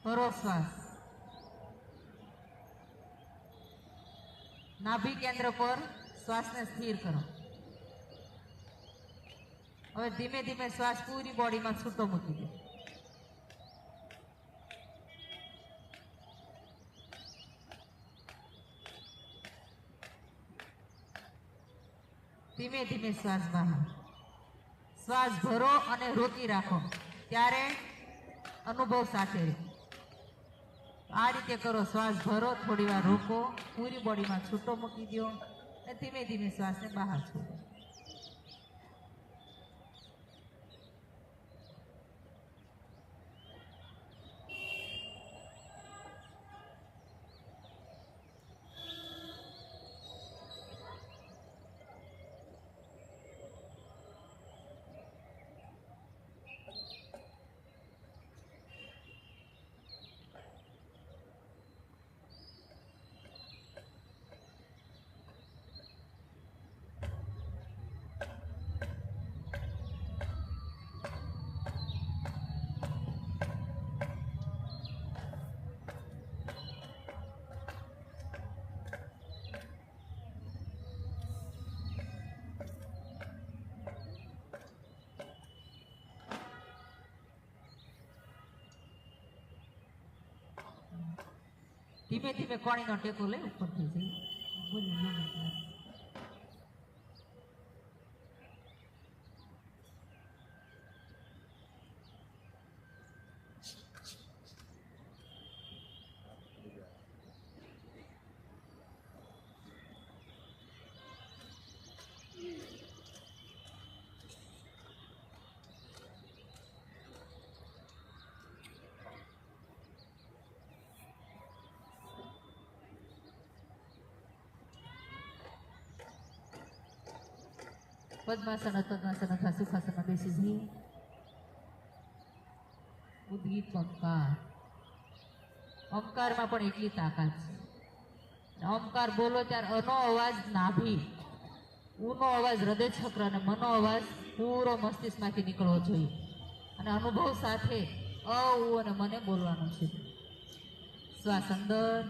ભરો શ્વાસ. નાભી કેન્દ્ર પર શ્વાસને સ્થિર કરો. હવે ધીમે ધીમે શ્વાસ પૂરી બોડીમાં છૂટો મૂકી દો. ધીમે ધીમે શ્વાસ બહાર. શ્વાસ ભરો અને રોકી રાખો ત્યારે અનુભવ સાથે રહે. આ રીતે કરો. શ્વાસ ભરો, થોડી વાર રોકો, પૂરી બોડીમાં છૂટો મૂકી દો અને ધીમે ધીમે શ્વાસને બહાર છોડો. ધીમે ધીમે કોણીનો ટેકો લઈ ઉપર થઈ જાય. પદ્માસન, પદ્માસન અથવા સુખાસનમાં બેસી જઈએ. ઉદ્ગીત ઓમકાર. ઓમકારમાં પણ એટલી તાકાત છે. ઓમકાર બોલો ત્યારે અનો અવાજ નાભી, ઉનો અવાજ હૃદય ચક્ર અને મનો અવાજ પૂરો મસ્તિષ્કમાંથી નીકળવો જોઈએ. અને અનુભવ સાથે અ ઉ અને મને બોલવાનું છે. શ્વાસ અંદર,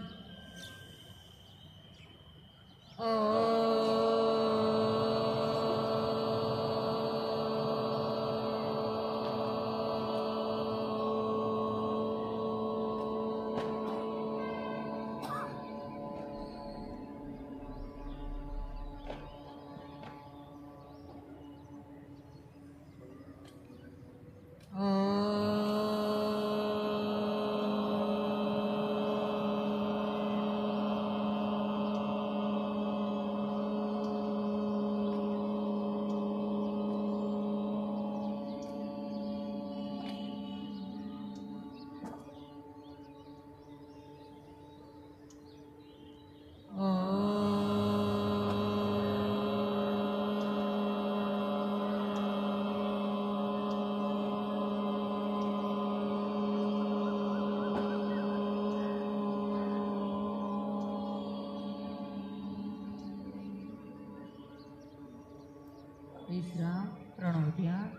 વિશ્રામ, પ્રણવ ધ્યાન.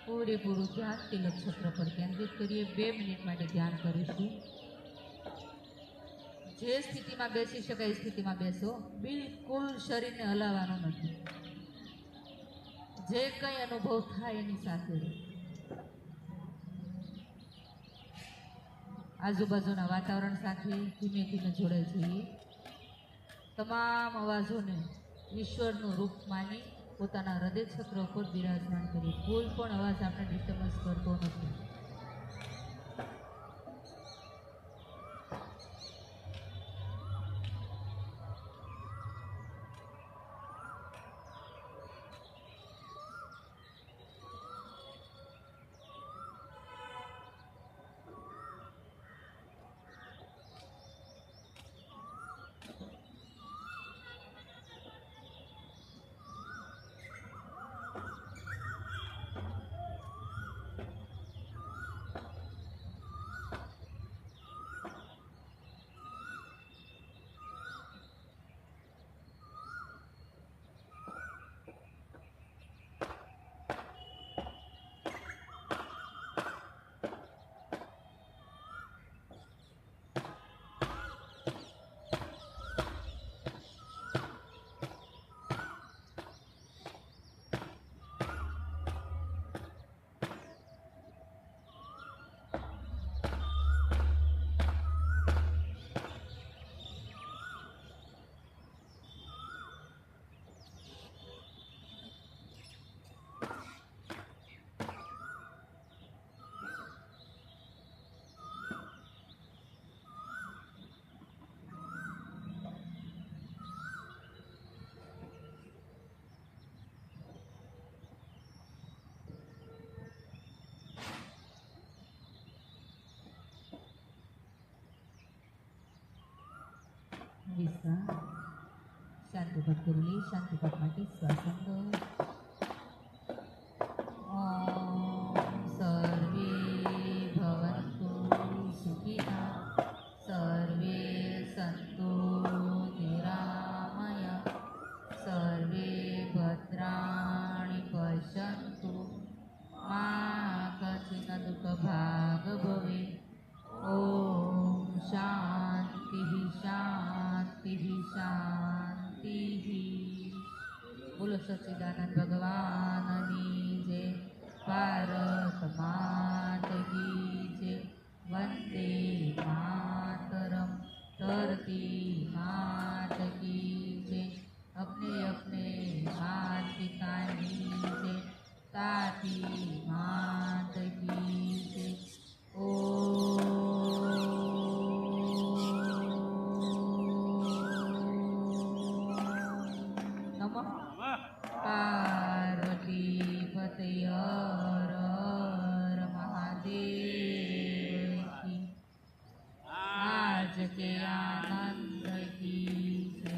પૂરેપૂરું ધ્યાન તિલક છત્ર પર કેન્દ્રિત કરીએ. 2 મિનિટ માટે ધ્યાન કરીશું. જે સ્થિતિમાં બેસી શકાય એ સ્થિતિમાં બેસો. બિલકુલ શરીરને હલાવવાનું નથી. જે કંઈ અનુભવ થાય એની સાથે રહો. આજુબાજુના વાતાવરણ સાથે ધીમે ધીમે જોડાઈ જઈએ. તમામ અવાજોને ઈશ્વરનું રૂપ માની પોતાના હૃદય છત્ર ઉપર બિરાજમાન કરીએ. કોઈ પણ અવાજ આપણે ડિસ્ટર્બન્સ કરતો નથી. વિશ્રામ. શાંતિપાઠ કરી લઈએ. શાંતિપાઠ માટે શ્વાસંગ. સર્વે ભવન્તુ સુખિનઃ. સર્વે સંતુ નિરામયા. સર્વે ભદ્રાણિ પશ્યન્તુ. મા કચિન દુઃખ ભાગ ભવે. ઓમ શાંતિ શાંતિ શાંતિ. બોલો સચ્ચિદાનંદ ભગવાનની જય. ભારત માત કી જય. વંદે માતરમ. ધરતી માત કી જય. अपने अपने मात पिता की जय. ताती मात की जय. नमः पार्वती पतये हर हर महादेव की. आज के आनंद की जय.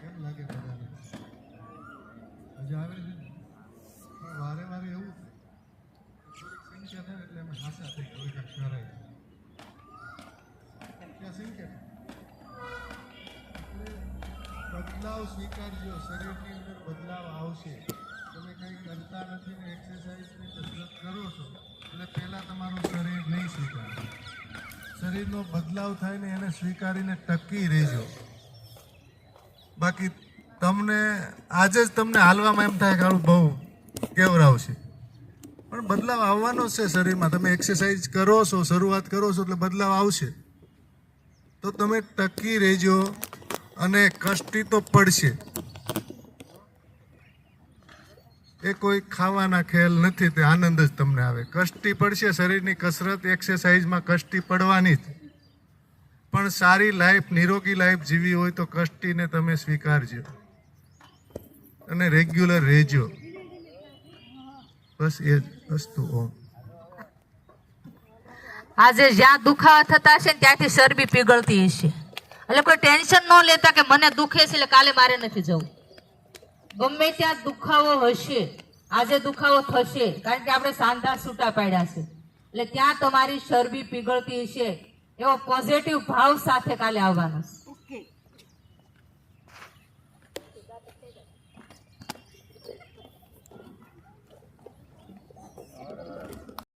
કેમ લાગે બધાને? મજા આવે છે ને? પણ વારે વારે એવું થોડીક સંખ્યા થાય એટલે અમે હાસા થઈ થોડીક શરાય ત્યાં સંખ્યા એટલે બદલાવ સ્વીકારજો. શરીરની અંદર બદલાવ આવશે. તમે કંઈ કરતા નથી ને એક્સરસાઇઝની કસરત કરો છો એટલે પહેલાં તમારું શરીર નહીં સ્વીકારે. શરીરનો બદલાવ થાય ને એને સ્વીકારીને ટકી રહેજો. બાકી તમને આજે જ તમને હાલવામાં એમ થાય કે આવું બહુ કેવરાવશે, પણ બદલાવ આવવાનો જ છે શરીરમાં. તમે એક્સરસાઇઝ કરો છો, શરૂઆત કરો છો એટલે બદલાવ આવશે. તો તમે ટકી રહેજો અને કષ્ટી તો પડશે. એ કોઈ ખાવાના ખેલ નથી, તે આનંદ જ તમને આવે. કષ્ટી પડશે. શરીરની કસરત એક્સરસાઇઝમાં કષ્ટી પડવાની જ. પણ સારી લાઈફ, નિરોગી લાઈફ જીવી હોય તો કષ્ટીને તમે સ્વીકારજો અને રેગ્યુલર રહેજો. બસ એ જ વસ્તુ. ઓમ આજે જ્યાં દુખાવા થતા હશે ને ત્યાંથી ચરબી પીગળતી હશે. એટલે કોઈ ટેન્શન ન લેતા કે મને દુખે છે એટલે કાલે મારે નથી જવું. ગમે ત્યાં દુખાવો હશે, આજે દુખાવો થશે, કારણ કે આપણે સાંધા છૂટા પાડ્યા છે. એટલે ત્યાં તમારી ચરબી પીગળતી હશે એવો પોઝિટિવ ભાવ સાથે કાલે આવવાનો છે.